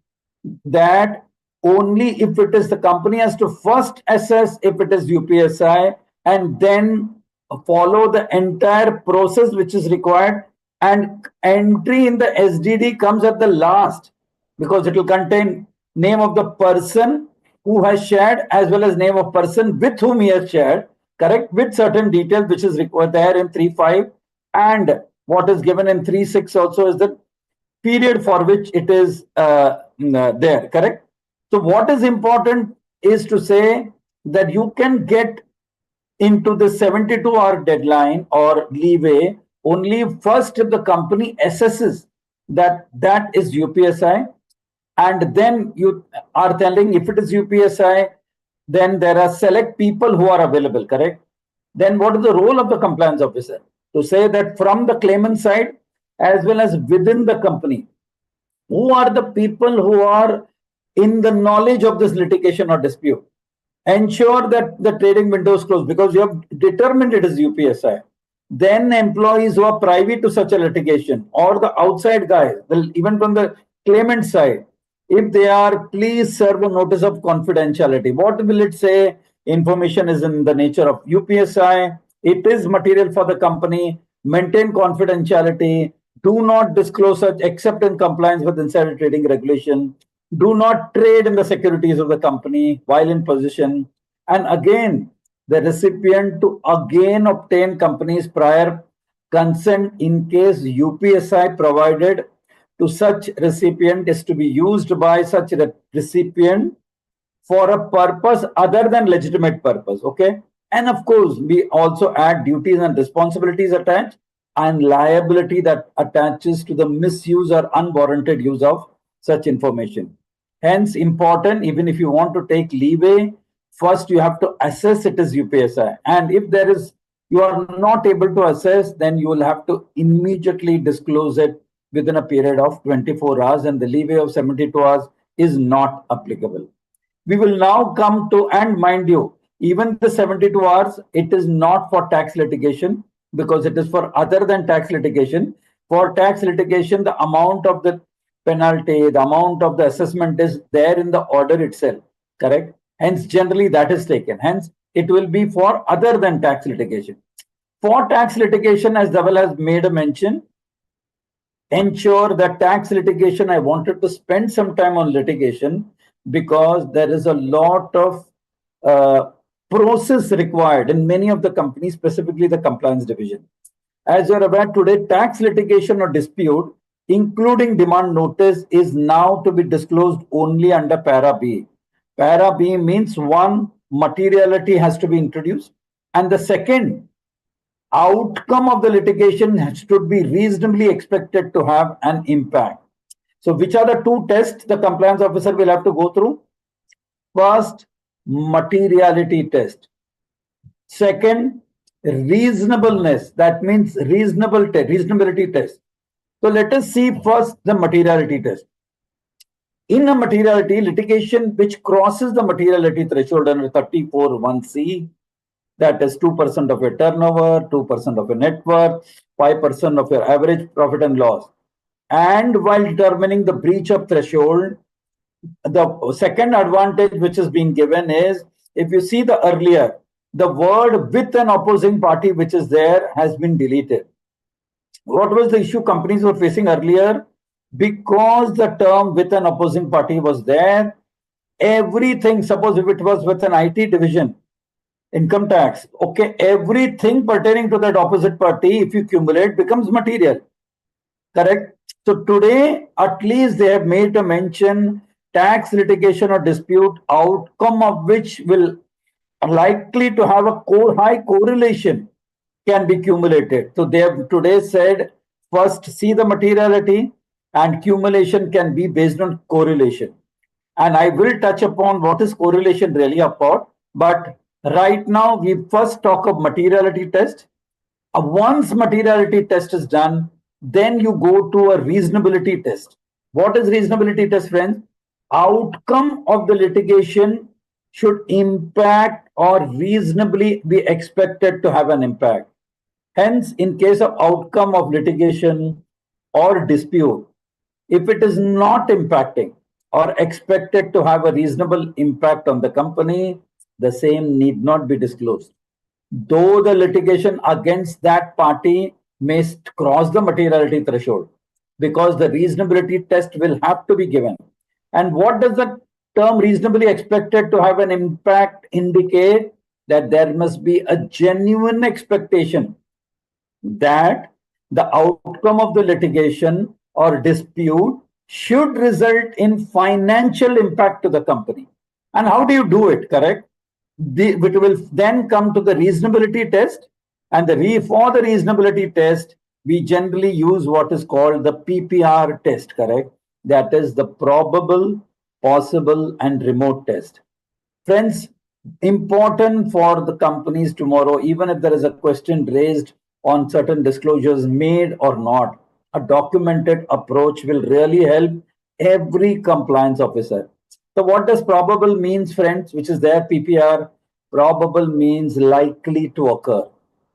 that only if it is the company has to first assess if it is UPSI and then follow the entire process which is required, and entry in the SDD comes at the last because it will contain name of the person who has shared as well as name of person with whom he has shared, correct, with certain details which is required there in 3.5, and what is given in 3.6 also is the period for which it is there, correct. So what is important is to say that you can get into the 72-hour deadline or leeway only first if the company assesses that that is UPSI, and then you are telling if it is UPSI, then there are select people who are available, correct? Then what is the role of the compliance officer? To say that from the claimant side as well as within the company, who are the people who are in the knowledge of this litigation or dispute? Ensure that the trading window is closed because you have determined it is UPSI. Then employees who are privy to such a litigation or the outside guys, even from the claimant side, if they are, please serve a notice of confidentiality. What will it say? Information is in the nature of UPSI. It is material for the company. Maintain confidentiality. Do not disclose such except in compliance with insider trading regulation. Do not trade in the securities of the company while in possession. And again, the recipient to again obtain company's prior consent in case UPSI provided to such recipient is to be used by such recipient for a purpose other than legitimate purpose, okay? And of course, we also add duties and responsibilities attached and liability that attaches to the misuse or unwarranted use of such information. Hence, important, even if you want to take leeway, first you have to assess it as UPSI. And if there is, you are not able to assess, then you will have to immediately disclose it within a period of 24 hours, and the leeway of 72 hours is not applicable. We will now come to, and mind you, even the 72 hours, it is not for tax litigation because it is for other than tax litigation. For tax litigation, the amount of the penalty, the amount of the assessment is there in the order itself, correct? Hence, generally that is taken. Hence, it will be for other than tax litigation. For tax litigation, as Dhaval has made a mention, ensure that tax litigation, I wanted to spend some time on litigation because there is a lot of process required in many of the companies, specifically the compliance division. As you're aware today, tax litigation or dispute including demand notice, is now to be disclosed only under para B. Para B means one, materiality has to be introduced, and the second, outcome of the litigation should be reasonably expected to have an impact. So which are the two tests the compliance officer will have to go through? First, materiality test. Second, reasonableness. That means reasonability test. So let us see first the materiality test. In a materiality, litigation which crosses the materiality threshold under 34(1)(c), that is 2% of your turnover, 2% of your net worth, 5% of your average profit and loss. And while determining the breach of threshold, the second advantage which is being given is, if you see the earlier, the word with an opposing party which is there has been deleted. What was the issue companies were facing earlier? Because the term with an opposing party was there, everything, suppose if it was with an IT division, income tax, okay, everything pertaining to that opposite party, if you cumulate, becomes material. Correct? So today, at least they have made a mention, tax litigation or dispute, outcome of which will likely to have a high correlation can be cumulated. So they have today said, first see the materiality, and cumulation can be based on correlation. And I will touch upon what is correlation really about. But right now, we first talk of materiality test. Once materiality test is done, then you go to a reasonability test. What is reasonability test, friends? Outcome of the litigation should impact or reasonably be expected to have an impact. Hence, in case of outcome of litigation or dispute, if it is not impacting or expected to have a reasonable impact on the company, the same need not be disclosed. Though the litigation against that party may cross the materiality threshold, because the reasonability test will have to be given. And what does the term reasonably expected to have an impact indicate? That there must be a genuine expectation that the outcome of the litigation or dispute should result in financial impact to the company. And how do you do it, correct? It will then come to the reasonability test, and for the reasonability test, we generally use what is called the PPR test, correct? That is the probable, possible, and remote test. Friends, important for the companies tomorrow, even if there is a question raised on certain disclosures made or not, a documented approach will really help every compliance officer. So what does probable means, friends, which is there, PPR? Probable means likely to occur.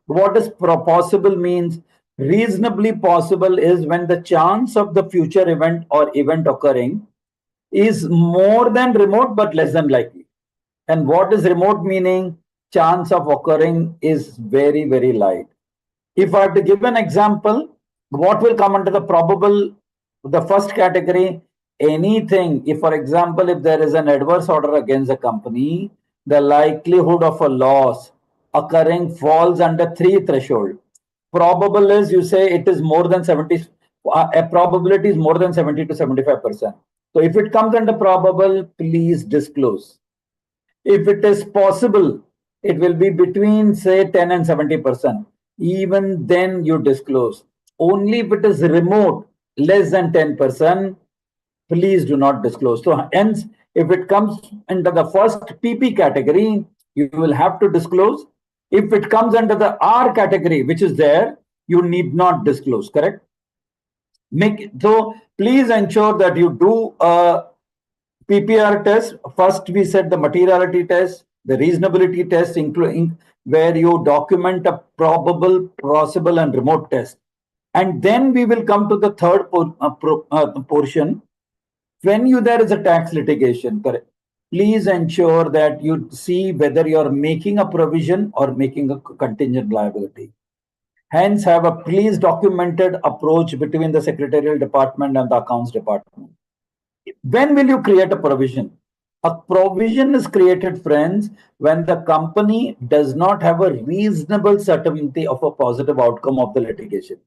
What does possible means? Reasonably possible is when the chance of the future event or event occurring is more than remote but less than likely. And what is remote meaning? Chance of occurring is very, very light. If I have to give an example, what will come under the probable, the first category? Anything. If, for example, if there is an adverse order against a company, the likelihood of a loss occurring falls under 3 threshold. Probable is, you say it is more than 70, a probability is more than 70 to 75%. So if it comes under probable, please disclose. If it is possible, it will be between, say, 10 and 70%. Even then you disclose. Only if it is remote, less than 10%, please do not disclose. So hence, if it comes under the first PP category, you will have to disclose. If it comes under the R category, which is there, you need not disclose, correct? So please ensure that you do a PPR test. First, we said the materiality test, the reasonability test, including where you document a probable, possible, and remote test. And then we will come to the third portion. When there is a tax litigation, correct? Please ensure that you see whether you're making a provision or making a contingent liability. Hence, have a please documented approach between the secretarial department and the accounts department. When will you create a provision? A provision is created, friends, when the company does not have a reasonable certainty of a positive outcome of the litigation.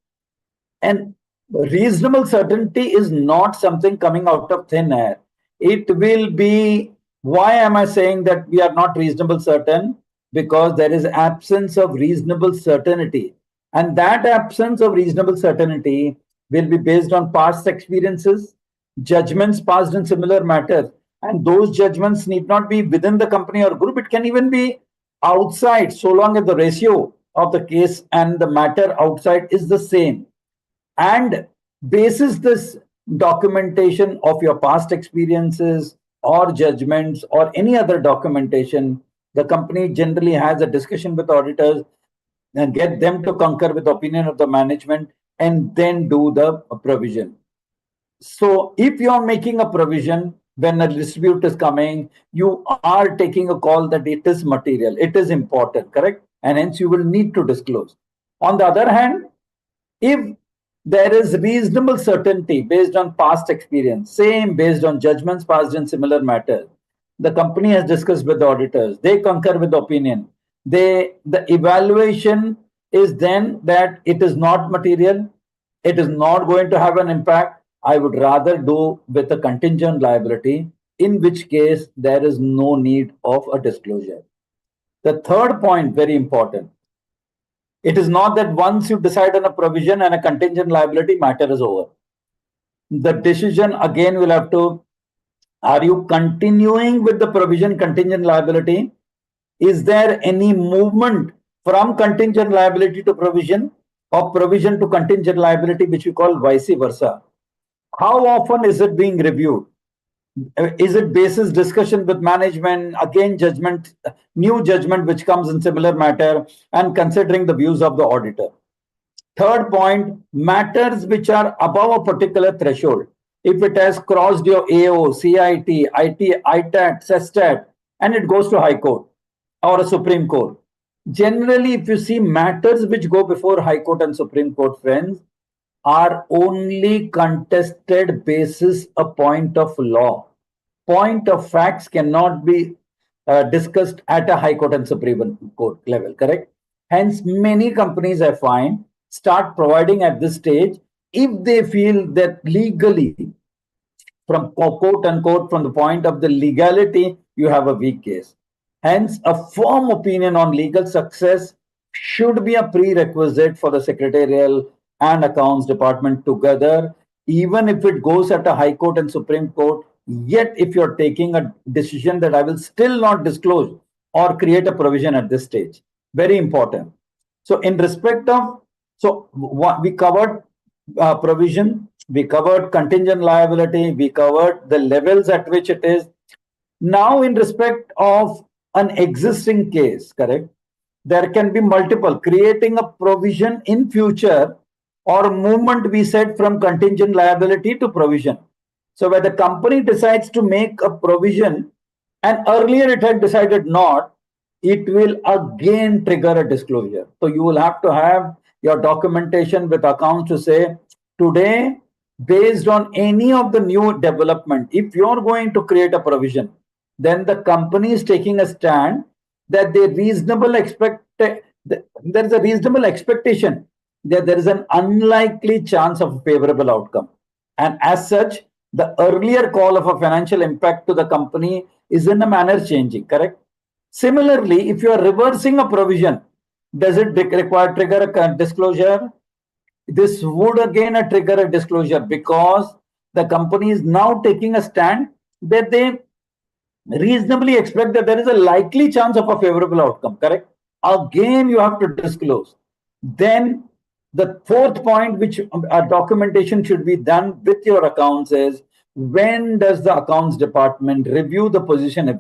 And Reasonable certainty is not something coming out of thin air. It will be, why am I saying that we are not reasonable certain? Because there is absence of reasonable certainty. And that absence of reasonable certainty will be based on past experiences, judgments passed in similar matters. And those judgments need not be within the company or group. It can even be outside, so long as the ratio of the case and the matter outside is the same. And basis this documentation of your past experiences or judgments or any other documentation, the company generally has a discussion with auditors and get them to concur with the opinion of the management and then do the provision. So if you are making a provision when a dispute is coming, you are taking a call that it is material, it is important, correct? And hence you will need to disclose. On the other hand, if there is reasonable certainty based on past experience, same based on judgments passed in similar matters, the company has discussed with the auditors, they concur with the opinion, the evaluation is then that it is not material, it is not going to have an impact, I would rather do with a contingent liability, in which case there is no need of a disclosure. The third point, very important. It is not that once you decide on a provision and a contingent liability, matter is over. The decision again will have to, are you continuing with the provision contingent liability? Is there any movement from contingent liability to provision or provision to contingent liability, which we call vice versa? How often is it being reviewed? Is it basis discussion with management, again judgment, new judgment which comes in similar matter, and considering the views of the auditor? Third point, matters which are above a particular threshold. If it has crossed your AO, CIT, IT, ITAT, SESTAT, and it goes to High Court or a Supreme Court. Generally, if you see matters which go before High Court and Supreme Court, friends, are only contested basis a point of law. Point of facts cannot be discussed at a High Court and Supreme Court level, correct? Hence, many companies I find start providing at this stage if they feel that legally, from quote unquote, from the point of the legality, you have a weak case. Hence, a firm opinion on legal success should be a prerequisite for the secretarial and accounts department together, even if it goes at a High Court and Supreme Court. Yet, if you're taking a decision that I will still not disclose or create a provision at this stage, very important. So, in respect of, so what we covered provision, we covered contingent liability, we covered the levels at which it is. Now, in respect of an existing case, correct? There can be multiple, creating a provision in future or movement, we said, from contingent liability to provision. So where the company decides to make a provision and earlier it had decided not, it will again trigger a disclosure. So you will have to have your documentation with accounts to say, today, based on any of the new development, if you're going to create a provision, then the company is taking a stand that there is a reasonable expectation that there is an unlikely chance of a favorable outcome. And as such, the earlier call of a financial impact to the company is in a manner changing, correct? Similarly, if you are reversing a provision, does it trigger a disclosure? This would again trigger a disclosure because the company is now taking a stand that they reasonably expect that there is a likely chance of a favorable outcome, correct? Again, you have to disclose. Then the fourth point, which documentation should be done with your accounts, is when does the accounts department review the position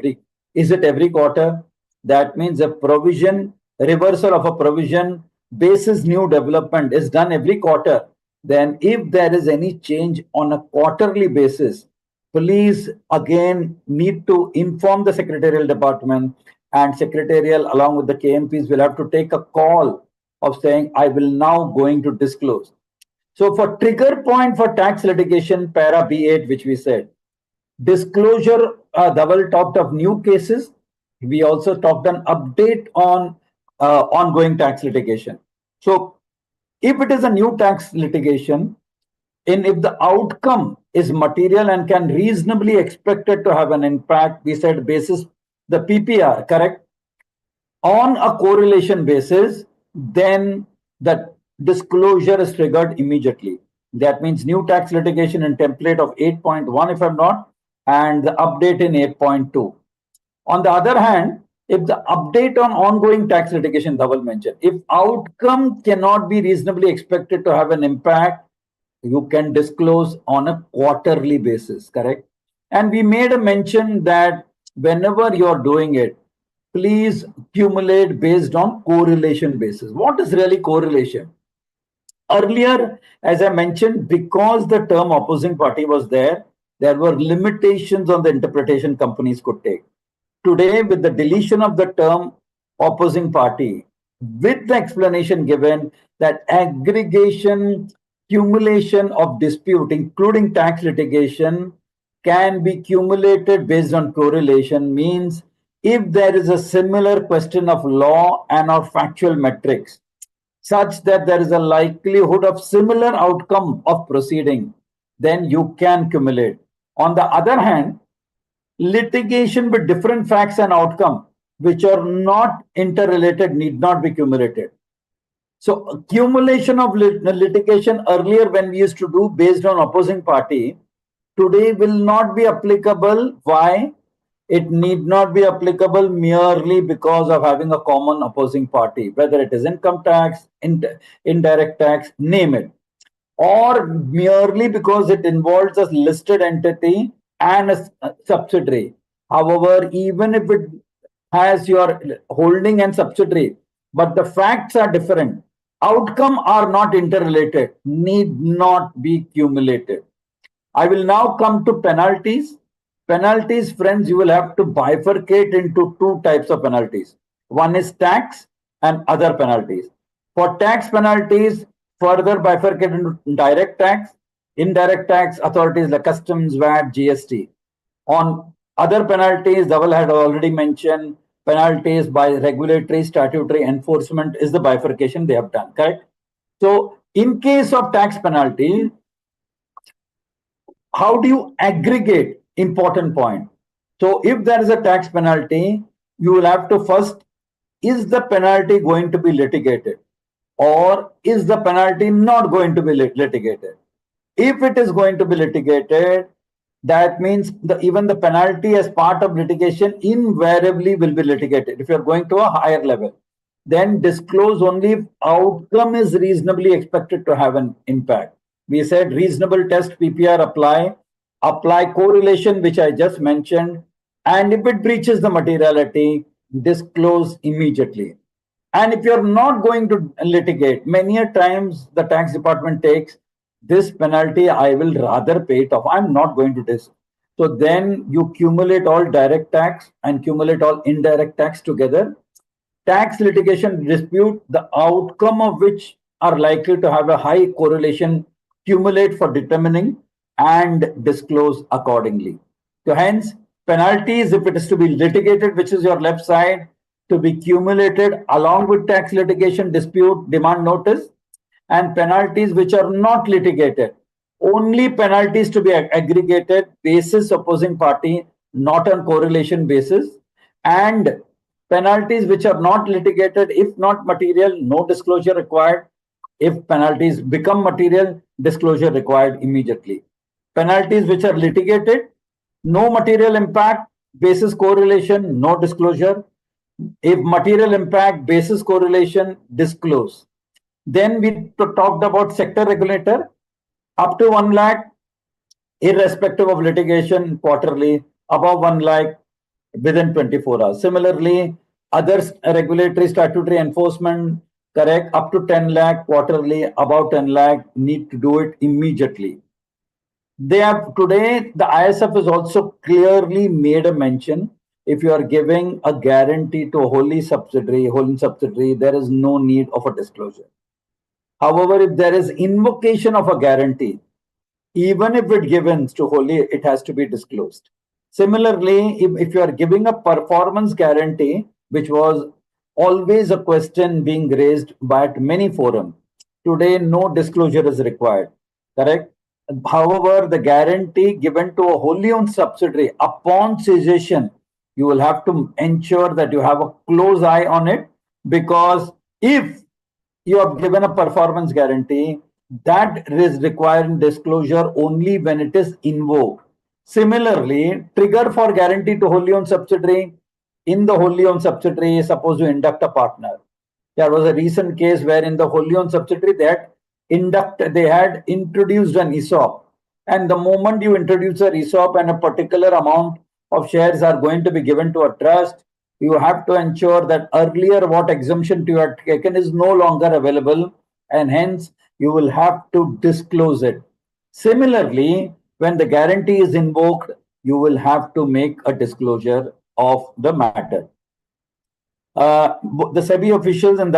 is it every quarter? That means a provision, reversal of a provision basis new development is done every quarter. Then if there is any change on a quarterly basis, please again need to inform the secretarial department, and secretarial along with the KMPs will have to take a call of saying, I will now going to disclose. So for trigger point for tax litigation, para B8, which we said, disclosure, Dhaval talked of new cases. We also talked an update on ongoing tax litigation. So if it is a new tax litigation, if the outcome is material and can reasonably expected to have an impact, we said basis the PPR, correct? On a correlation basis, then the disclosure is triggered immediately. That means new tax litigation in template of 8.1, if I'm not, and the update in 8.2. On the other hand, if the update on ongoing tax litigation, double mention, if outcome cannot be reasonably expected to have an impact, you can disclose on a quarterly basis, correct? And we made a mention that whenever you're doing it, please accumulate based on correlation basis. What is really correlation? Earlier, as I mentioned, because the term opposing party was there were limitations on the interpretation companies could take. Today, with the deletion of the term opposing party, with the explanation given that aggregation, accumulation of dispute, including tax litigation, can be accumulated based on correlation, means if there is a similar question of law and or factual metrics, such that there is a likelihood of similar outcome of proceeding, then you can accumulate. On the other hand, litigation with different facts and outcome, which are not interrelated, need not be accumulated. So accumulation of litigation earlier when we used to do based on opposing party, today will not be applicable. Why? It need not be applicable merely because of having a common opposing party, whether it is income tax, indirect tax, name it, or merely because it involves a listed entity and a subsidiary. However, even if it has your holding and subsidiary, but the facts are different, outcome are not interrelated, need not be accumulated. I will now come to penalties. Penalties, friends, you will have to bifurcate into two types of penalties. One is tax and other penalties. For tax penalties, further bifurcate into direct tax, indirect tax authorities like customs, VAT, GST. On other penalties, Dhaval had already mentioned penalties by regulatory, statutory enforcement is the bifurcation they have done, correct? So in case of tax penalty, how do you aggregate? Important point. So if there is a tax penalty, you will have to first, is the penalty going to be litigated or is the penalty not going to be litigated? If it is going to be litigated, that means even the penalty as part of litigation invariably will be litigated. If you're going to a higher level, then disclose only if outcome is reasonably expected to have an impact. We said reasonable test PPR apply correlation, which I just mentioned, and if it breaches the materiality, disclose immediately. And if you're not going to litigate, many a times the tax department takes this penalty, I will rather pay it off. I'm not going to this. So then you accumulate all direct tax and accumulate all indirect tax together. Tax litigation dispute, the outcome of which are likely to have a high correlation, accumulate for determining and disclose accordingly. So hence, penalties, if it is to be litigated, which is your left side, to be accumulated along with tax litigation dispute demand notice, and penalties which are not litigated. Only penalties to be aggregated basis opposing party, not on correlation basis, and penalties which are not litigated, if not material, no disclosure required. If penalties become material, disclosure required immediately. Penalties which are litigated, no material impact, basis correlation, no disclosure. If material impact, basis correlation, disclose. Then we talked about sector regulator, up to 1 lakh, irrespective of litigation, quarterly, above 1 lakh, within 24 hours. Similarly, others regulatory statutory enforcement, correct, up to 10 lakh quarterly, above 10 lakh, need to do it immediately. They have today, the ISF has also clearly made a mention. If you are giving a guarantee to a wholly subsidiary, there is no need of a disclosure. However, if there is invocation of a guarantee, even if it given to wholly, it has to be disclosed. Similarly, if you are giving a performance guarantee, which was always a question being raised by many forums, today no disclosure is required, correct? However, the guarantee given to a wholly owned subsidiary upon cessation, you will have to ensure that you have a close eye on it, because if you have given a performance guarantee, that is requiring disclosure only when it is invoked. Similarly, trigger for guarantee to wholly owned subsidiary. In the wholly owned subsidiary, suppose you induct a partner. There was a recent case where in the wholly owned subsidiary they had introduced an ESOP. And the moment you introduce an ESOP and a particular amount of shares are going to be given to a trust, you have to ensure that earlier what exemption you had taken is no longer available, and hence you will have to disclose it. Similarly, when the guarantee is invoked, you will have to make a disclosure of the matter. The SEBI officials and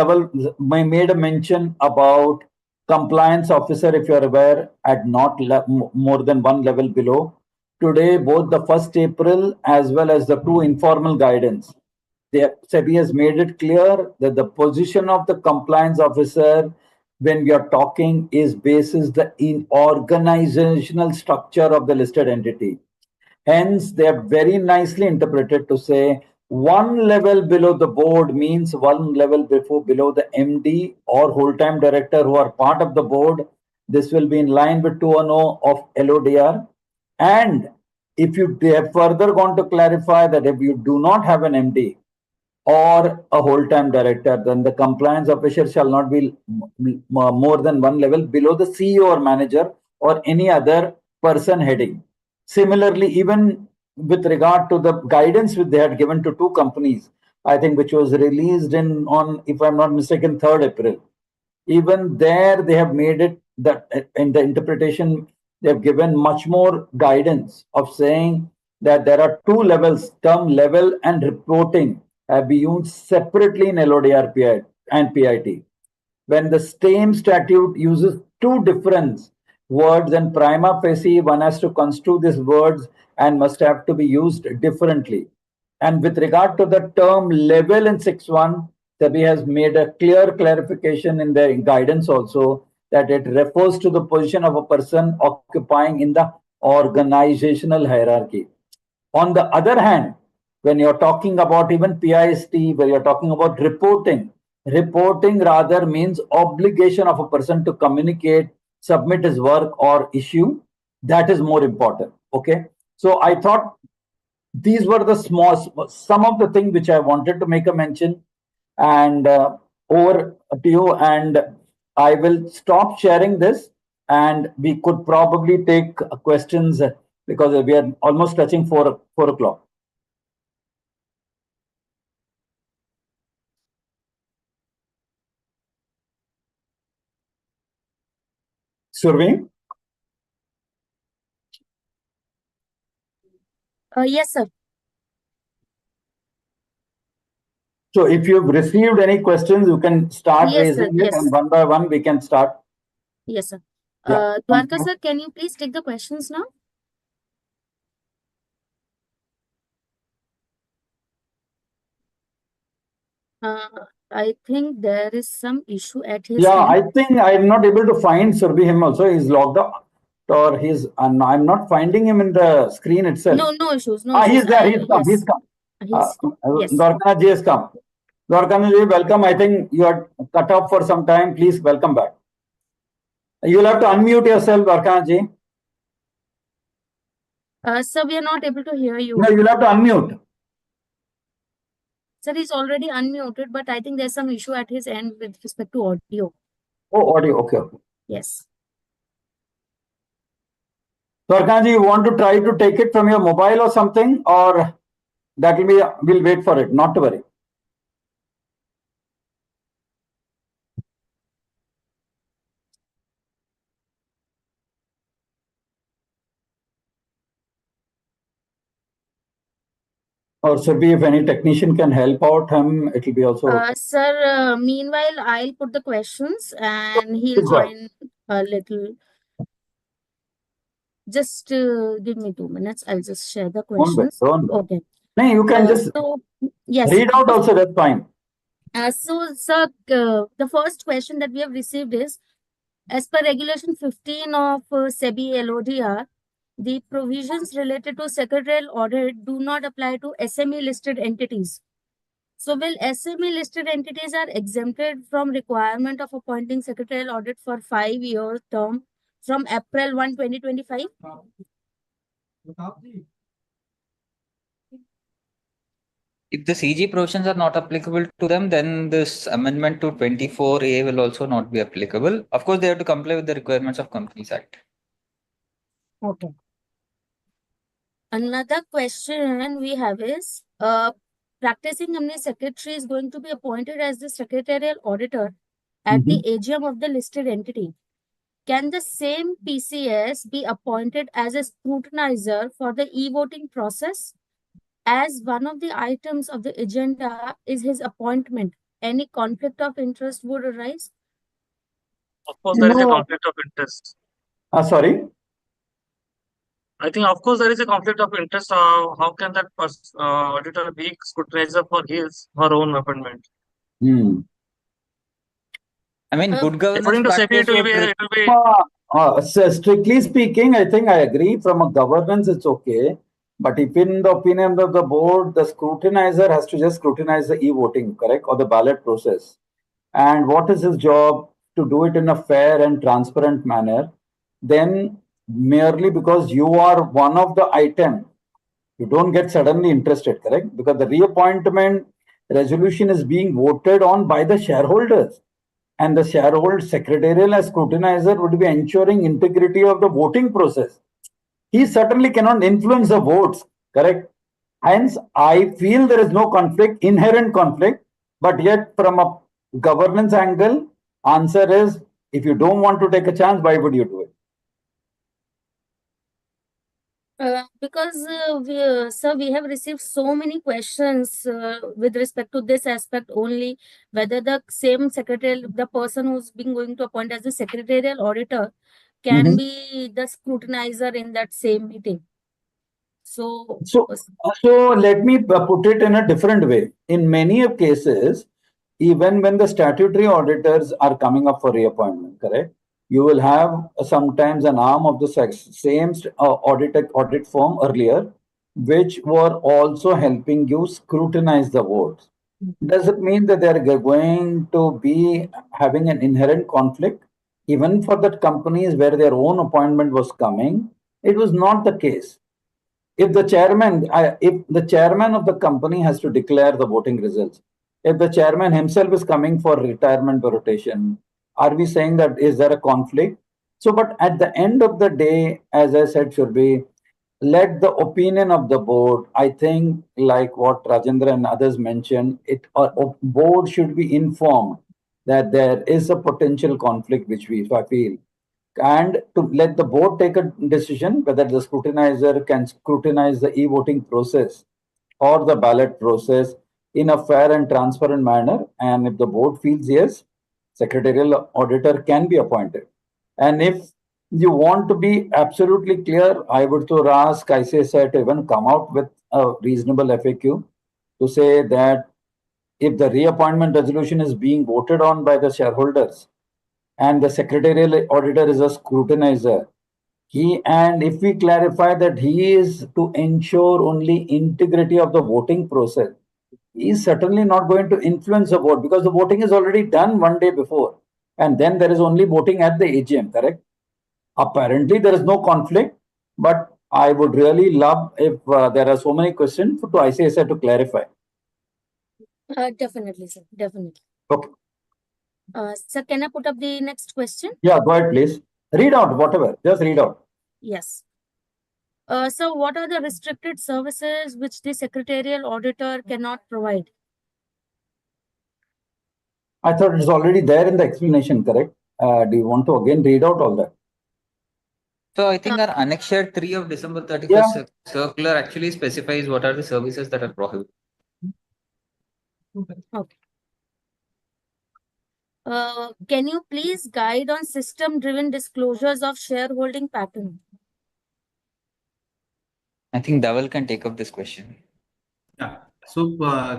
made a mention about compliance officer, if you're aware, at not more than one level below. Today, both the 1st April as well as the 2 informal guidance, the SEBI has made it clear that the position of the compliance officer when we are talking is basis the organizational structure of the listed entity. Hence, they have very nicely interpreted to say one level below the board means one level below the MD or whole-time director who are part of the board. This will be in line with 210 of LODR. And if they have further gone to clarify that if you do not have an MD or a whole-time director, then the compliance officer shall not be more than one level below the CEO or manager or any other person heading. Similarly, even with regard to the guidance which they had given to 2 companies, I think which was released on, if I'm not mistaken, 3rd April. Even there, they have made it that in the interpretation, they have given much more guidance of saying that there are 2 levels, term level and reporting have been used separately in LODR and PIT. When the same statute uses 2 different words, and prima facie one has to construe these words and must have to be used differently. And with regard to the term level in 6.1, SEBI has made a clear clarification in their guidance also that it refers to the position of a person occupying in the organizational hierarchy. On the other hand, when you're talking about even PIST, where you're talking about reporting rather means obligation of a person to communicate, submit his work or issue. That is more important. Okay. So I thought these were the some of the things which I wanted to make a mention, and over to you, and I will stop sharing this and we could probably take questions because we are almost touching 4 o'clock. Survey? Yes, sir. So if you've received any questions, you can start Yes, raising sir. it, Yes. and one by one we can start. Yes, sir. Yeah. Dwarka sir, can you please take the questions now? I think there is some issue at his Yeah, end. I think I'm not able to find Surbi him also. He's logged out, or I'm not finding him in the screen itself. No issues. No issues. He's there. He's come. Yes. He's come. Yes. Dwarkanath ji has come. Dwarkanath ji, welcome. I think you are cut off for some time. Please welcome back. You'll have to unmute yourself, Dwarkanath ji. Sir, we are not able to hear you. No, you'll have to unmute. Sir, he's already unmuted, but I think there's some issue at his end with respect to audio. Oh, audio. Okay. Yes. Dwarkanath ji, you want to try to take it from your mobile or something, or that will be, we'll wait for it, not to worry. Or Surbi, if any technician can help out him, it will be also. Sir, meanwhile, I'll put the questions and he'll Please go ahead. join a little. Just give me 2 minutes. I'll just share the questions. Don't wait. Okay. No, you can just yes. read out also, that's fine. So, sir, the first question that we have received is, As per Regulation 15 of SEBI LODR, the provisions related to secretarial audit do not apply to SME listed entities. So, will SME listed entities are exempted from requirement of appointing secretarial audit for 5-year term from April 1, 2025? If the CG provisions are not applicable to them, then this amendment to 24A will also not be applicable. Of course, they have to comply with the requirements of Companies Act. Okay. Another question we have is, practicing company secretary is going to be appointed as the secretarial auditor at the AGM of the listed entity. Can the same PCS be appointed as a scrutinizer for the e-voting process? As one of the items of the agenda is his appointment, any conflict of interest would arise? Of course, there is a No, conflict of interest. sorry. I think, of course, there is a conflict of interest. How can that auditor be scrutinizer for her own appointment? Hmm. I mean, good governance According to SEBI, practice would it will be. So strictly speaking, I think I agree. From a governance, it's okay. But if in the opinion of the board, the scrutinizer has to just scrutinize the e-voting, correct, or the ballot process. And what is his job? To do it in a fair and transparent manner. Then merely because you are one of the item, you don't get suddenly interested, correct? Because the reappointment resolution is being voted on by the shareholders. And the shareholder secretarial as scrutinizer would be ensuring integrity of the voting process. He certainly cannot influence the votes, correct? Hence, I feel there is no conflict, inherent conflict, but yet from a governance angle, answer is, if you don't want to take a chance, why would you do it? Because sir, we have received so many questions with respect to this aspect only, whether the same secretarial, the person who's been going to appoint as the secretarial auditor can be the scrutinizer in that same meeting. So let me put it in a different way. In many of cases, even when the statutory auditors are coming up for reappointment, correct? You will have sometimes an arm of the same audit firm earlier, which were also helping you scrutinize the votes. Does it mean that they are going to be having an inherent conflict? Even for the companies where their own appointment was coming, it was not the case. If the chairman of the company has to declare the voting results, if the chairman himself is coming for retirement or rotation, are we saying that is there a conflict? So, but at the end of the day, as I said, should be let the opinion of the board. I think, like what Rajendra and others mentioned, board should be informed that there is a potential conflict which I feel, and to let the board take a decision whether the scrutinizer can scrutinize the e-voting process or the ballot process in a fair and transparent manner. And if the board feels yes, secretarial auditor can be appointed. And if you want to be absolutely clear, I would to ask ICSI to even come out with a reasonable FAQ to say that if the reappointment resolution is being voted on by the shareholders, and the secretarial auditor is a scrutinizer, and if we clarify that he is to ensure only integrity of the voting process, he is certainly not going to influence the vote, because the voting is already done one day before, and then there is only voting at the AGM, correct? Apparently there is no conflict, but I would really love if there are so many questions to ICSI to clarify. definitely, sir, definitely. Okay. Sir, can I put up the next question? Yeah, go ahead, please. Read out whatever. Just read out. Yes. So, what are the restricted services which the secretarial auditor cannot provide? I thought it's already there in the explanation, correct? Do you want to again read out all that? So I think our Annexure 3 of December 31st circular actually specifies what are the services that are prohibited. Okay. Can you please guide on system-driven disclosures of shareholding pattern? I think Dhaval can take up this question. Yeah. So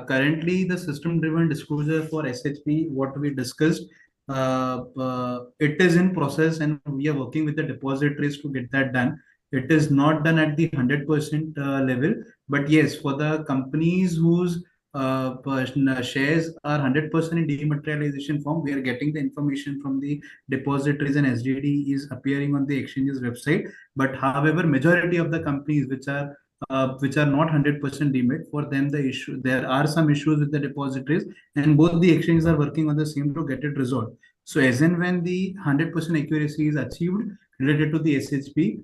currently the system-driven disclosure for SHP, what we discussed, it is in process, and we are working with the depositories to get that done. It is not done at the 100% level, but yes, for the companies whose shares are 100% in dematerialization form, we are getting the information from the depositories, and SDD is appearing on the exchange's website. But however, majority of the companies which are not 100% demat, for them the issue, there are some issues with the depositories, and both the exchanges are working on the same to get it resolved. So as and when the 100% accuracy is achieved related to the SHP,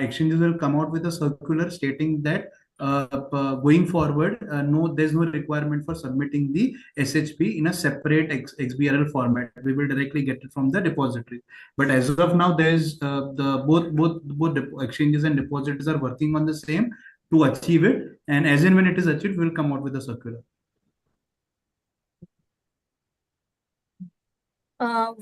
exchanges will come out with a circular stating that going forward, there's no requirement for submitting the SHP in a separate XBRL format. We will directly get it from the depository. But as of now, there's both exchanges and depositories are working on the same to achieve it. And as and when it is achieved, we'll come out with a circular.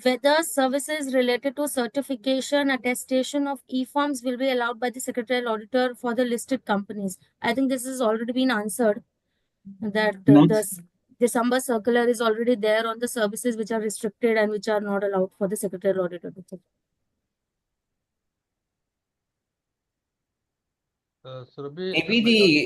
Whether services related to certification, attestation of e-forms will be allowed by the secretarial auditor for the listed companies. I think this has already been answered, that the December circular is already there on the services which are restricted and which are not allowed for the secretarial auditor to check. Maybe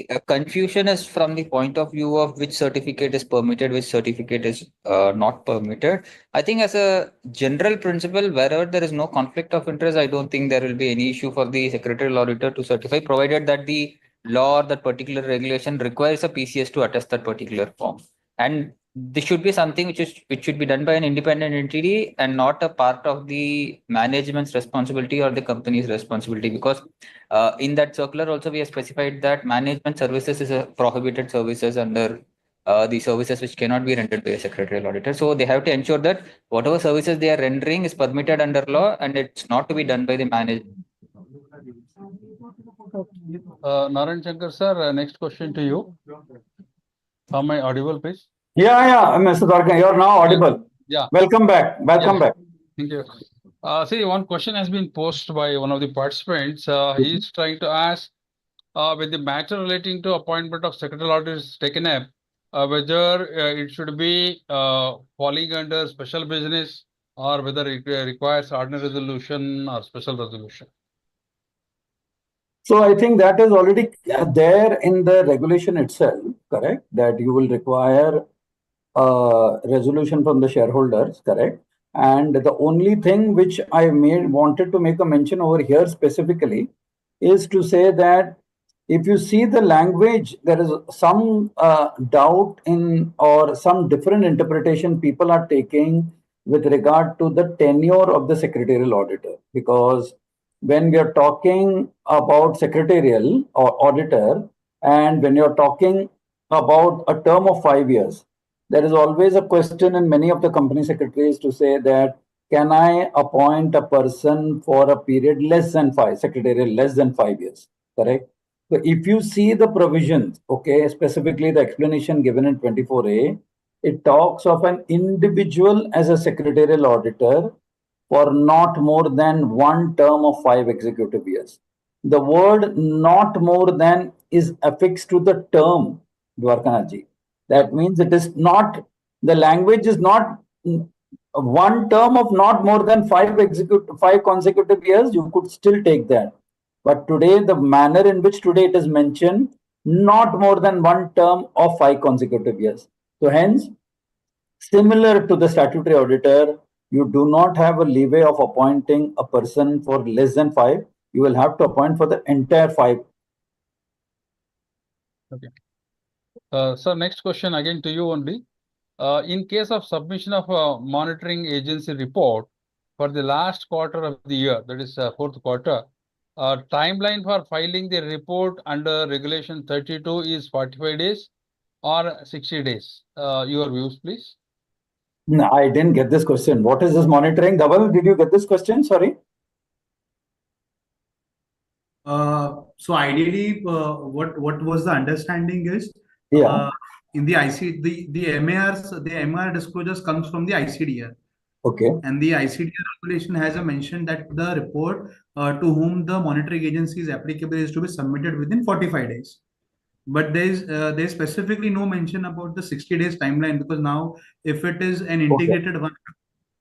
the confusion is from the point of view of which certificate is permitted, which certificate is not permitted. I think as a general principle, wherever there is no conflict of interest, I don't think there will be any issue for the secretarial auditor to certify, provided that the law or that particular regulation requires a PCS to attest that particular form. And this should be something which should be done by an independent entity and not a part of the management's responsibility or the company's responsibility, because in that circular also we have specified that management services is a prohibited services under the services which cannot be rendered by a secretarial auditor. So they have to ensure that whatever services they are rendering is permitted under law and it's not to be done by the management. Narayan Shankar sir, next question to you. Am I audible, please? Yeah, Mr. Dwarka, you're now audible. Yeah. Welcome back. Welcome back. Thank you. See, one question has been posed by one of the participants. He is trying to ask, with the matter relating to appointment of secretarial auditors taken up, whether it should be falling under special business or whether it requires ordinary resolution or special resolution. So I think that is already there in the regulation itself, correct? That you will require a resolution from the shareholders, correct? And the only thing which I wanted to make a mention over here specifically is to say that if you see the language, there is some doubt in or some different interpretation people are taking with regard to the tenure of the secretarial auditor. Because when we are talking about secretarial or auditor, and when you're talking about a term of 5 years, there is always a question in many of the company secretaries to say that, can I appoint a person for a period less than secretarial less than 5 years, correct? So if you see the provisions, okay, specifically the explanation given in 24A, it talks of an individual as a secretarial auditor for not more than one term of 5 executive years. The word not more than is affixed to the term, Dwarkanaji. That means it is not, the language is not one term of not more than 5 consecutive years, you could still take that. But today, the manner in which today it is mentioned, not more than one term of 5 consecutive years. So hence, similar to the statutory auditor, you do not have a leeway of appointing a person for less than 5. You will have to appoint for the entire 5. Okay. So next question again to you only. In case of submission of a monitoring agency report for the last quarter of the year, that is fourth quarter, timeline for filing the report under regulation 32 is 45 days or 60 days. Your views, please. No, I didn't get this question. What is this monitoring? Dhaval, did you get this question? Sorry. So ideally, what was the understanding is, in the the MAR disclosures comes from the ICDR. Okay. And the ICDR regulation has a mention that the report to whom the monitoring agency is applicable is to be submitted within 45 days. But there's specifically no mention about the 60 days timeline, because now if it is an integrated one,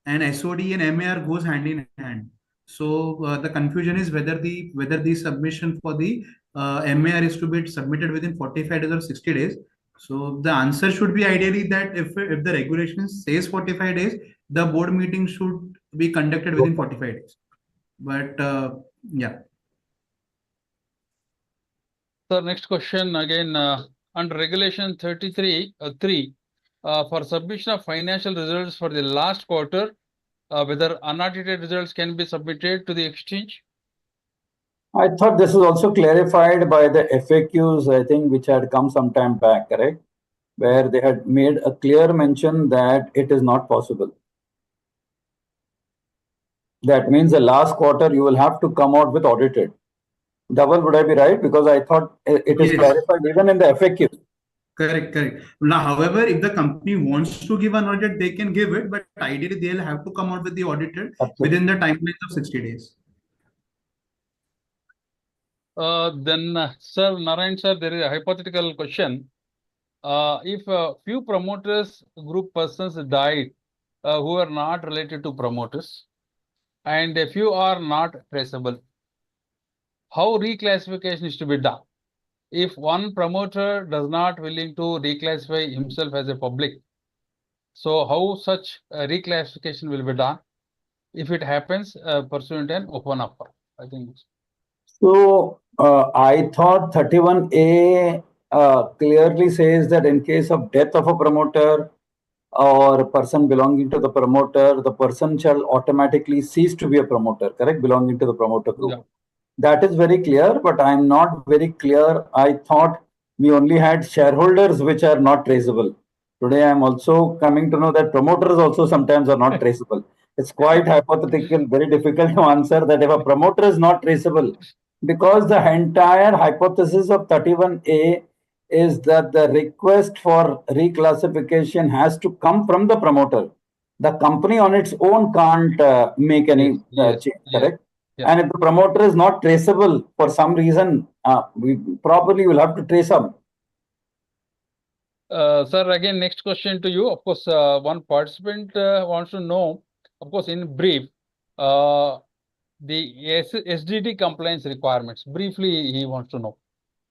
and SOD and MAR goes hand in hand. So the confusion is whether the submission for the MAR is to be submitted within 45 days or 60 days. So the answer should be ideally that if the regulation says 45 days, the board meeting should be conducted within 45 days. But yeah. So next question again, under regulation 33(3), for submission of financial results for the last quarter, whether unaudited results can be submitted to the exchange? I thought this is also clarified by the FAQs, I think, which had come some time back, correct? Where they had made a clear mention that it is not possible. That means the last quarter you will have to come out with audited. Dhaval, would I be right? Because I thought it is Yes. clarified even in the FAQ. Correct. Now, however, if the company wants to give an audit, they can give it, but ideally they'll have to come out with the audited within the timeline of 60 days. Sir Narayan sir, there is a hypothetical question. If a few promoters group persons died who are not related to promoters and a few are not traceable, how reclassification is to be done? If one promoter does not willing to reclassify himself as a public, so how such reclassification will be done if it happens pursuant an open offer? I think. So I thought 31A clearly says that in case of death of a promoter or a person belonging to the promoter, the person shall automatically cease to be a promoter, correct? Belonging to the promoter group. Yeah. That is very clear, but I'm not very clear. I thought we only had shareholders which are not traceable. Today, I'm also coming to know that promoters also sometimes are not traceable. It's quite hypothetical, very difficult to answer that if a promoter is not traceable, because the entire hypothesis of 31A is that the request for reclassification has to come from the promoter. The company on its own can't make any change, correct? Yeah. And if the promoter is not traceable for some reason, we probably will have to trace up. Sir, again, next question to you. Of course, one participant wants to know, of course, in brief, the SDD compliance requirements. Briefly, he wants to know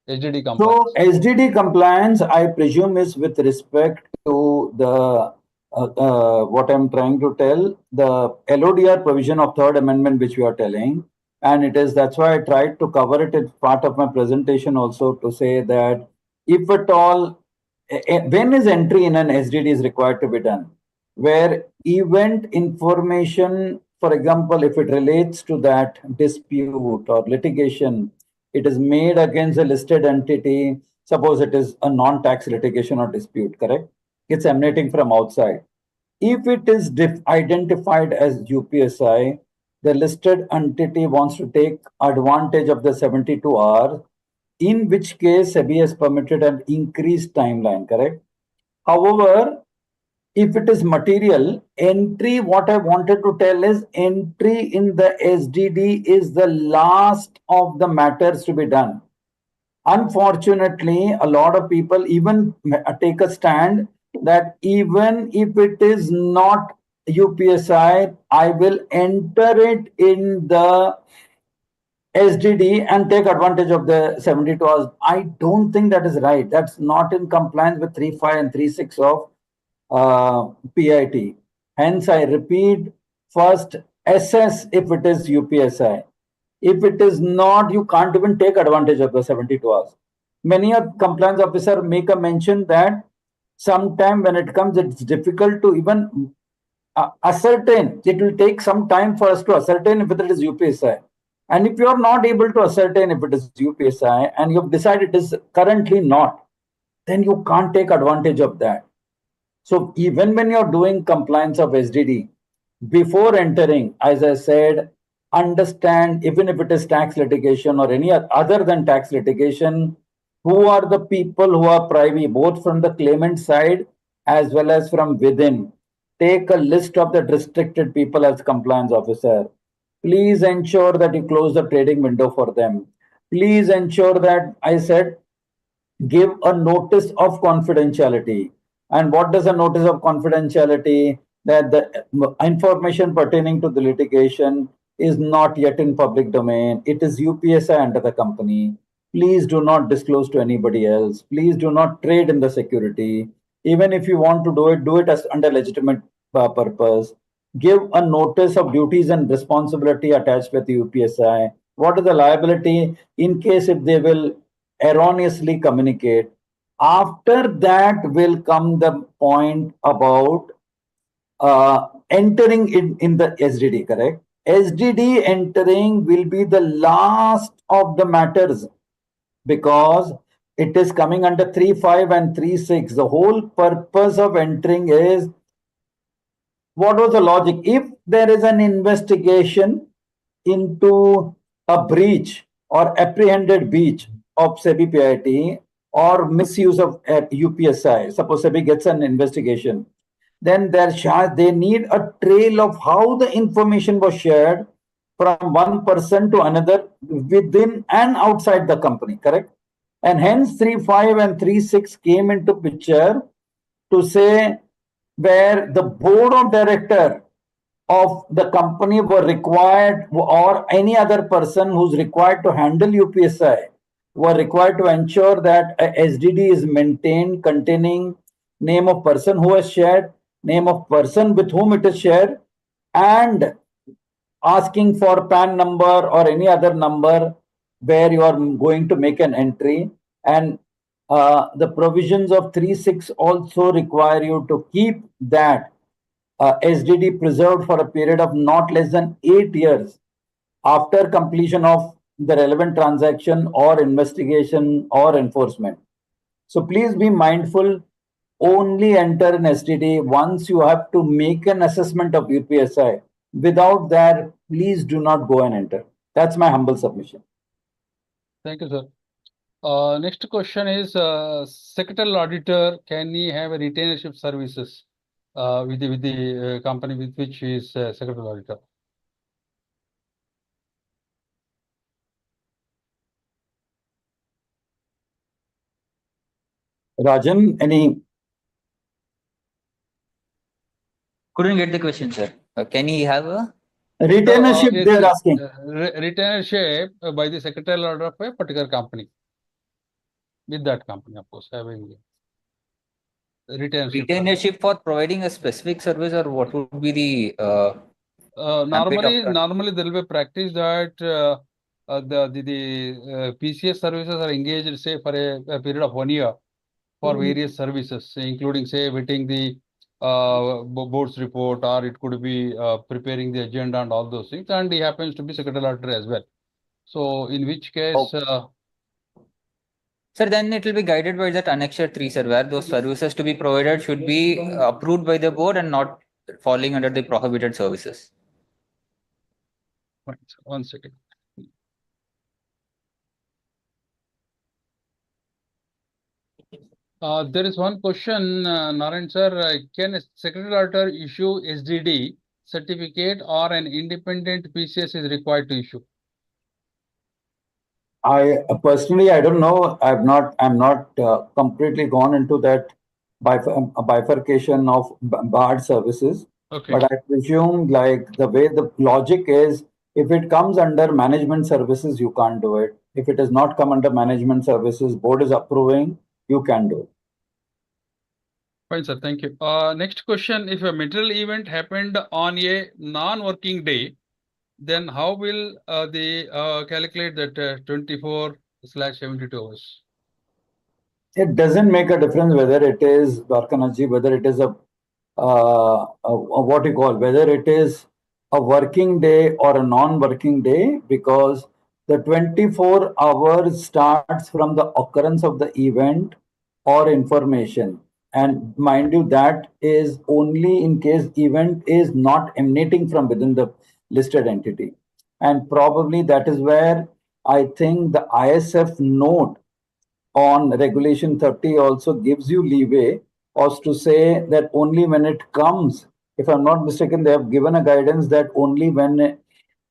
SDD compliance. So SDD compliance, I presume, is with respect to the what I'm trying to tell, the LODR provision of third amendment, which we are telling. And it is, that's why I tried to cover it as part of my presentation also to say that if at all, when is entry in an SDD is required to be done? Where event information, for example, if it relates to that dispute or litigation, it is made against a listed entity. Suppose it is a non-tax litigation or dispute, correct? It's emanating from outside. If it is identified as UPSI, the listed entity wants to take advantage of the 72 hours, in which case SEBI has permitted an increased timeline, correct? However, if it is material, entry, what I wanted to tell is entry in the SDD is the last of the matters to be done. Unfortunately, a lot of people even take a stand that even if it is not UPSI, I will enter it in the SDD and take advantage of the 72 hours. I don't think that is right. That's not in compliance with 3.5 and 3.6 of PIT. Hence, I repeat, first assess if it is UPSI. If it is not, you can't even take advantage of the 72 hours. Many a compliance officer make a mention that sometime when it comes, it's difficult to even ascertain. It will take some time for us to ascertain if it is UPSI. And if you are not able to ascertain if it is UPSI and you've decided it is currently not, then you can't take advantage of that. So even when you're doing compliance of SDD, before entering, as I said, understand, even if it is tax litigation or any other than tax litigation, who are the people who are privy, both from the claimant side as well as from within. Take a list of the restricted people as compliance officer. Please ensure that you close the trading window for them. Please ensure that, I said, give a notice of confidentiality. And what does a notice of confidentiality? that the information pertaining to the litigation is not yet in public domain. It is UPSI under the company. Please do not disclose to anybody else. Please do not trade in the security. Even if you want to do it as under legitimate purpose. Give a notice of duties and responsibility attached with the UPSI. What is the liability in case if they will erroneously communicate? After that will come the point about entering in the SDD, correct? SDD entering will be the last of the matters because it is coming under 3.5 and 3.6. The whole purpose of entering is, what was the logic? If there is an investigation into a breach or apprehended breach of SEBI PIT or misuse of UPSI, suppose SEBI gets an investigation, then they need a trail of how the information was shared from one person to another within and outside the company, correct? And hence 3.5 and 3.6 came into picture to say where the board of director of the company were required, or any other person who's required to handle UPSI were required to ensure that a SDD is maintained containing name of person who has shared, name of person with whom it is shared, and asking for PAN number or any other number where you are going to make an entry. And the provisions of 3.6 also require you to keep that SDD preserved for a period of not less than 8 years after completion of the relevant transaction or investigation or enforcement. So please be mindful, only enter an SDD once you have to make an assessment of UPSI. Without that, please do not go and enter. That's my humble submission. Thank you, sir. Next question is, secretarial auditor, can he have a retainership services with the company with which he is secretarial auditor? Rajan, any? Couldn't get the question, sir. Can he have a Retainership, they are asking. Retainership by the secretarial order of a particular company. With that company, of course, having retainership for providing a specific service, or what would be the normally there will be a practice that the PCS services are engaged, say, for a period of 1 year for various services, including, say, vetting the board's report, or it could be preparing the agenda and all those things, and he happens to be secretarial auditor as well. So in which case sir, then it will be guided by that Annexure 3, sir, where those services to be provided should be approved by the board and not falling under the prohibited services. Right. 1 second. There is one question, Narayan sir, can a secretarial auditor issue SDD certificate, or an independent PCS is required to issue? I personally, I don't know. I'm not completely gone into that bifurcation of barred services. Okay. But I presume, like, the way the logic is, if it comes under management services, you can't do it. If it does not come under management services, board is approving, you can do it. Fine, sir. Thank you. Next question: if a material event happened on a non-working day, then how will they calculate that 24/72 hours? It doesn't make a difference whether it is Dwarkanaji, whether it is a what you call, whether it is a working day or a non-working day, because the 24 hours starts from the occurrence of the event or information. And mind you, that is only in case event is not emanating from within the listed entity. And probably that is where I think the ISF note on regulation 30 also gives you leeway as to say that only when it comes, if I'm not mistaken, they have given a guidance that only when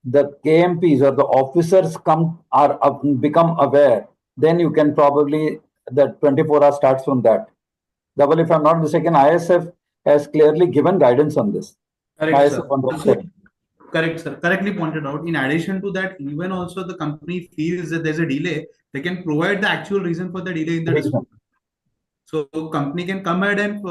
the KMPs or the officers become aware, then you can probably, the 24 hours starts from that. Double, if I'm not mistaken, ISF has clearly given guidance on this. Correct, ISO sir. 117. Correct, sir. Correctly pointed out. In addition to that, even also the company feels that there's a delay, they can provide the actual reason for the delay in the Reason. disclosure. So company can come ahead and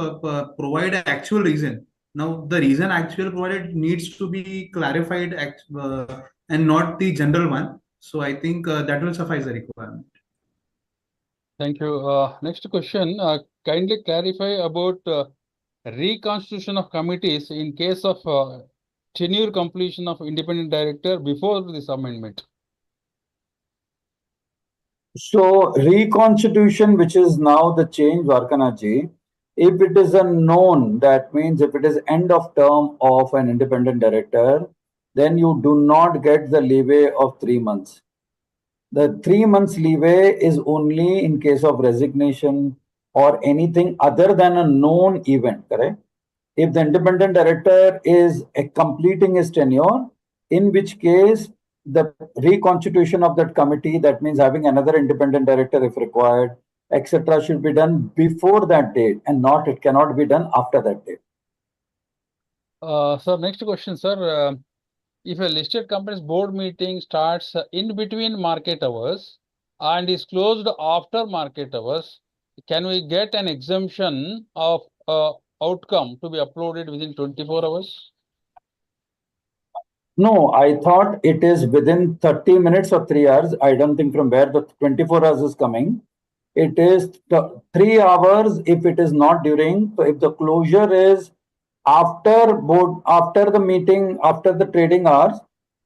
provide an actual reason. Now, the reason actual provided needs to be clarified and not the general one. So I think that will suffice the requirement. Thank you. Next question. Kindly clarify about reconstitution of committees in case of tenure completion of independent director before this amendment. So reconstitution, which is now the change, Varkanaji, if it is a known, that means if it is end of term of an independent director, then you do not get the leeway of 3 months. The 3 months leeway is only in case of resignation or anything other than a known event, correct? If the independent director is completing his tenure, in which case the reconstitution of that committee, that means having another independent director if required, etc., should be done before that date and it cannot be done after that date. Sir, next question, sir. If a listed company's board meeting starts in between market hours and is closed after market hours, can we get an exemption of outcome to be uploaded within 24 hours? No, I thought it is within 30 minutes or 3 hours. I don't think from where the 24 hours is coming. It is 3 hours if it is not during. So if the closure is after the meeting, after the trading hours,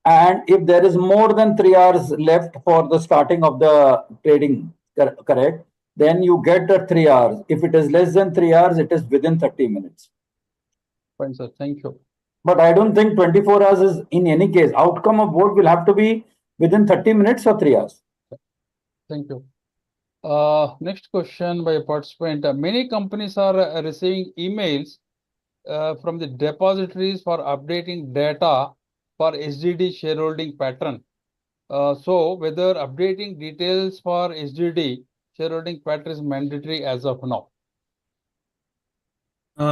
and if there is more than 3 hours left for the starting of the trading, correct, then you get the 3 hours. If it is less than 3 hours, it is within 30 minutes. Fine, sir. Thank you. But I don't think 24 hours is in any case. Outcome of vote will have to be within 30 minutes or 3 hours. Thank you. Next question by a participant. Many companies are receiving emails from the depositories for updating data for SDD shareholding pattern. So whether updating details for SDD shareholding pattern is mandatory as of now.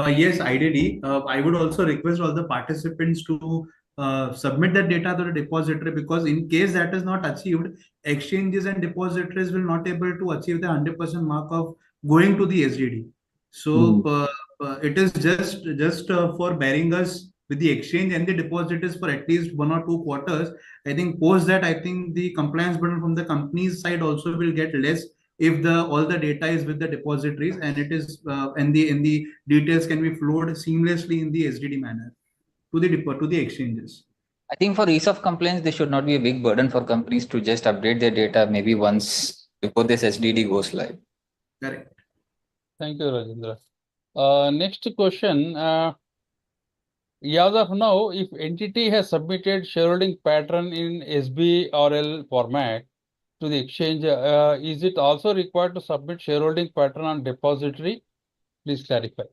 Yes, ideally. I would also request all the participants to submit that data to the depository, because in case that is not achieved, exchanges and depositories will not able to achieve the 100% mark of going to the SDD. So it is just for bearing us with the exchange and the depositories for at least 1 or 2 quarters. I think post that, I think the compliance burden from the company's side also will get less if all the data is with the depositories and it is and the details can be flowed seamlessly in the SDD manner to the exchanges. I think for ease of compliance, this should not be a big burden for companies to just update their data maybe once before this SDD goes live. Correct. Thank you, Rajendra. Next question. As of now, if entity has submitted shareholding pattern in SBRL format to the exchange, is it also required to submit shareholding pattern on depository? Please clarify.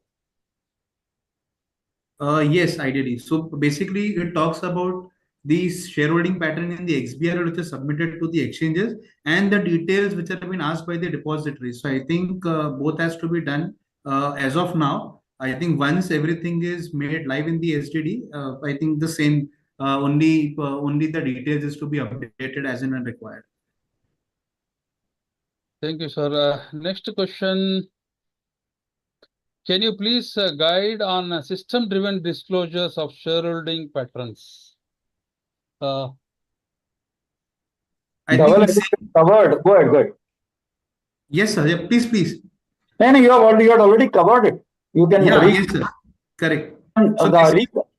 Yes, ideally. So basically, it talks about the shareholding pattern in the XBRL which is submitted to the exchanges and the details which have been asked by the depository. So I think both has to be done as of now. I think once everything is made live in the SDD, I think the same only the details is to be updated as and when required. Thank you, sir. Next question. Can you please guide on system-driven disclosures of shareholding patterns? I Dhaval, think covered. Go ahead. Yes, sir. Yeah, please. No, you had already covered it. You can yes, sir. Correct.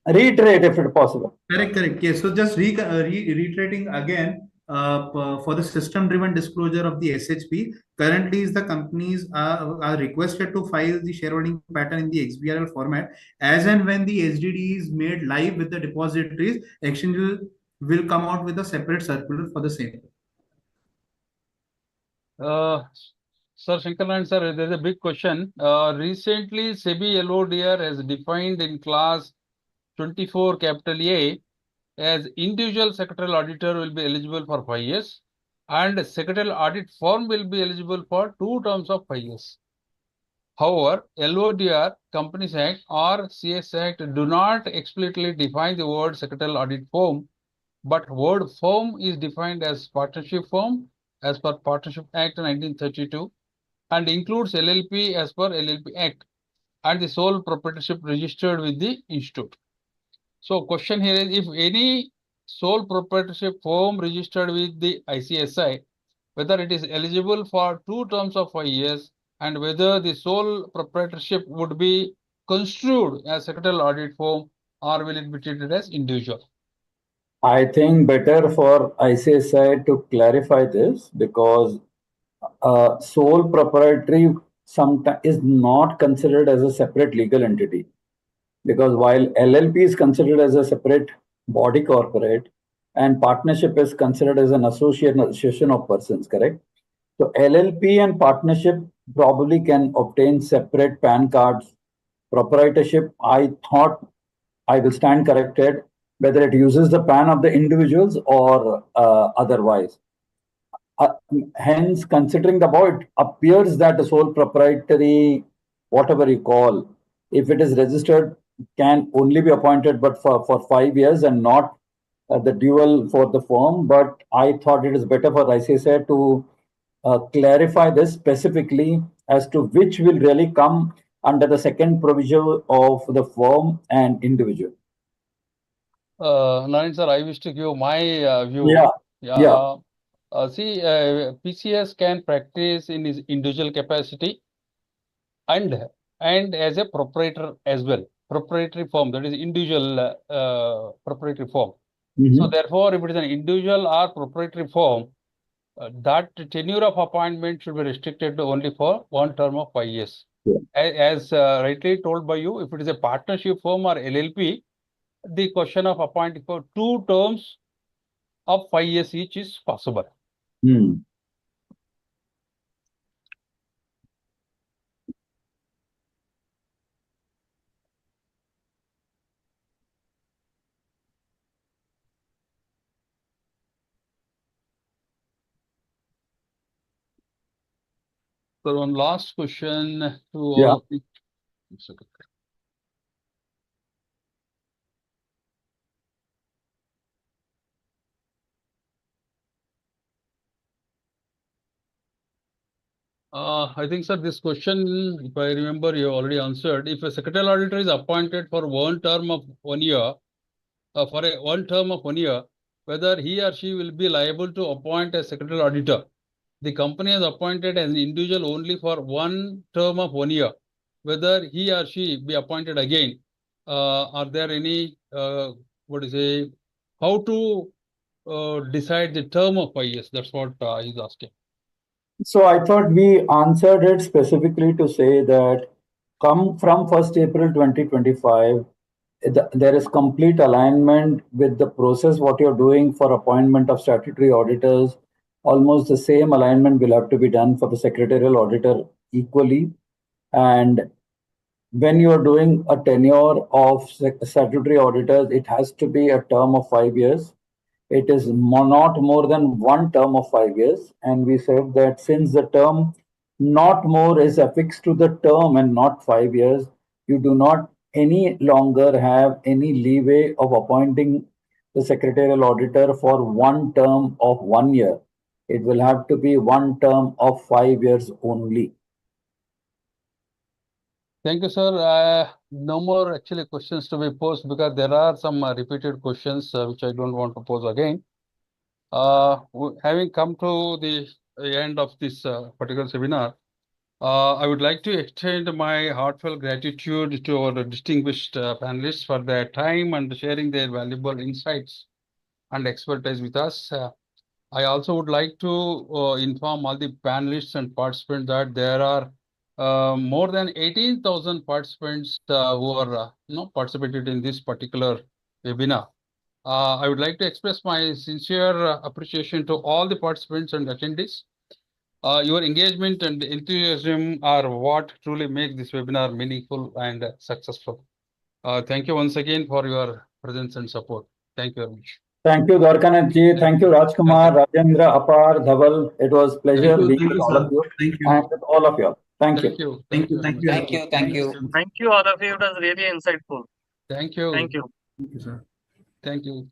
Reiterate if it's possible. Correct. Yes. So just reiterating again, for the system-driven disclosure of the SHP, currently the companies are requested to file the shareholding pattern in the XBRL format. As and when the SDD is made live with the depositories, exchange will come out with a separate circular for the same. Sir Shankaran, sir, there's a big question. Recently, SEBI LODR has defined in class 24 capital A as individual secretarial auditor will be eligible for 5 years and secretarial audit firm will be eligible for 2 terms of 5 years. However, LODR, Companies Act or CS Act do not explicitly define the word secretarial audit firm, but word firm is defined as partnership firm as per Partnership Act 1932 and includes LLP as per LLP Act and the sole proprietorship registered with the institute. So question here is, if any sole proprietorship firm registered with the ICSI, whether it is eligible for 2 terms of 5 years and whether the sole proprietorship would be construed as secretarial audit firm or will it be treated as individual? I think better for ICSI to clarify this, because sole proprietary sometimes is not considered as a separate legal entity. Because while LLP is considered as a separate body corporate and partnership is considered as an association of persons, correct? So LLP and partnership probably can obtain separate PAN cards. Proprietorship, I thought, I will stand corrected, whether it uses the PAN of the individuals or otherwise. Hence, considering the above, it appears that a sole proprietary, whatever you call, if it is registered, can only be appointed but for 5 years and not the dual for the firm. But I thought it is better for ICSI to clarify this specifically as to which will really come under the second provision of the firm and individual. Narayan sir, I wish to give my view. Yeah. See, PCS can practice in his individual capacity and as a proprietor as well. Proprietary firm, that is individual proprietary firm. So therefore, if it is an individual or proprietary firm, that tenure of appointment should be restricted to only for 1 term of 5 years. Yeah. As rightly told by you, if it is a partnership firm or LLP, the question of appointing for 2 terms of 5 years each is possible. So one last question to all of you. I think, sir, this question, if I remember, you already answered. If a secretarial auditor is appointed for 1 term of 1 year, whether he or she will be liable to appoint a secretarial auditor. The company has appointed as an individual only for 1 term of 1 year. Whether he or she be appointed again, are there any, how to decide the term of 5 years? That's what he's asking. So I thought we answered it specifically to say that come from 1st April 2025, there is complete alignment with the process, what you're doing for appointment of statutory auditors. Almost the same alignment will have to be done for the secretarial auditor equally. And when you're doing a tenure of statutory auditors, it has to be a term of 5 years. It is not more than 1 term of 5 years. And we said that since the term not more is affixed to the term and not 5 years, you do not any longer have any leeway of appointing the secretarial auditor for 1 term of 1 year. It will have to be 1 term of 5 years only. Thank you, sir. No more actually questions to be posed because there are some repeated questions which I don't want to pose again. Having come to the end of this particular seminar, I would like to extend my heartfelt gratitude to our distinguished panelists for their time and sharing their valuable insights and expertise with us. I also would like to inform all the panelists and participants that there are more than 18,000 participants who are participated in this particular webinar. I would like to express my sincere appreciation to all the participants and attendees. Your engagement and enthusiasm are what truly make this webinar meaningful and successful. Thank you once again for your presence and support. Thank you very much. Thank you, Dwarkanath ji. Thank you, Rajkumar, Rajendra, Apar, Dhaval. It was pleasure being with all of you and with all of you. Thank you. Thank you. Thank you. very Thank much. you. Thank you. Thank you. Thank you, all of you. It was really insightful. Thank you. Thank you. Thank you, sir. Thank you.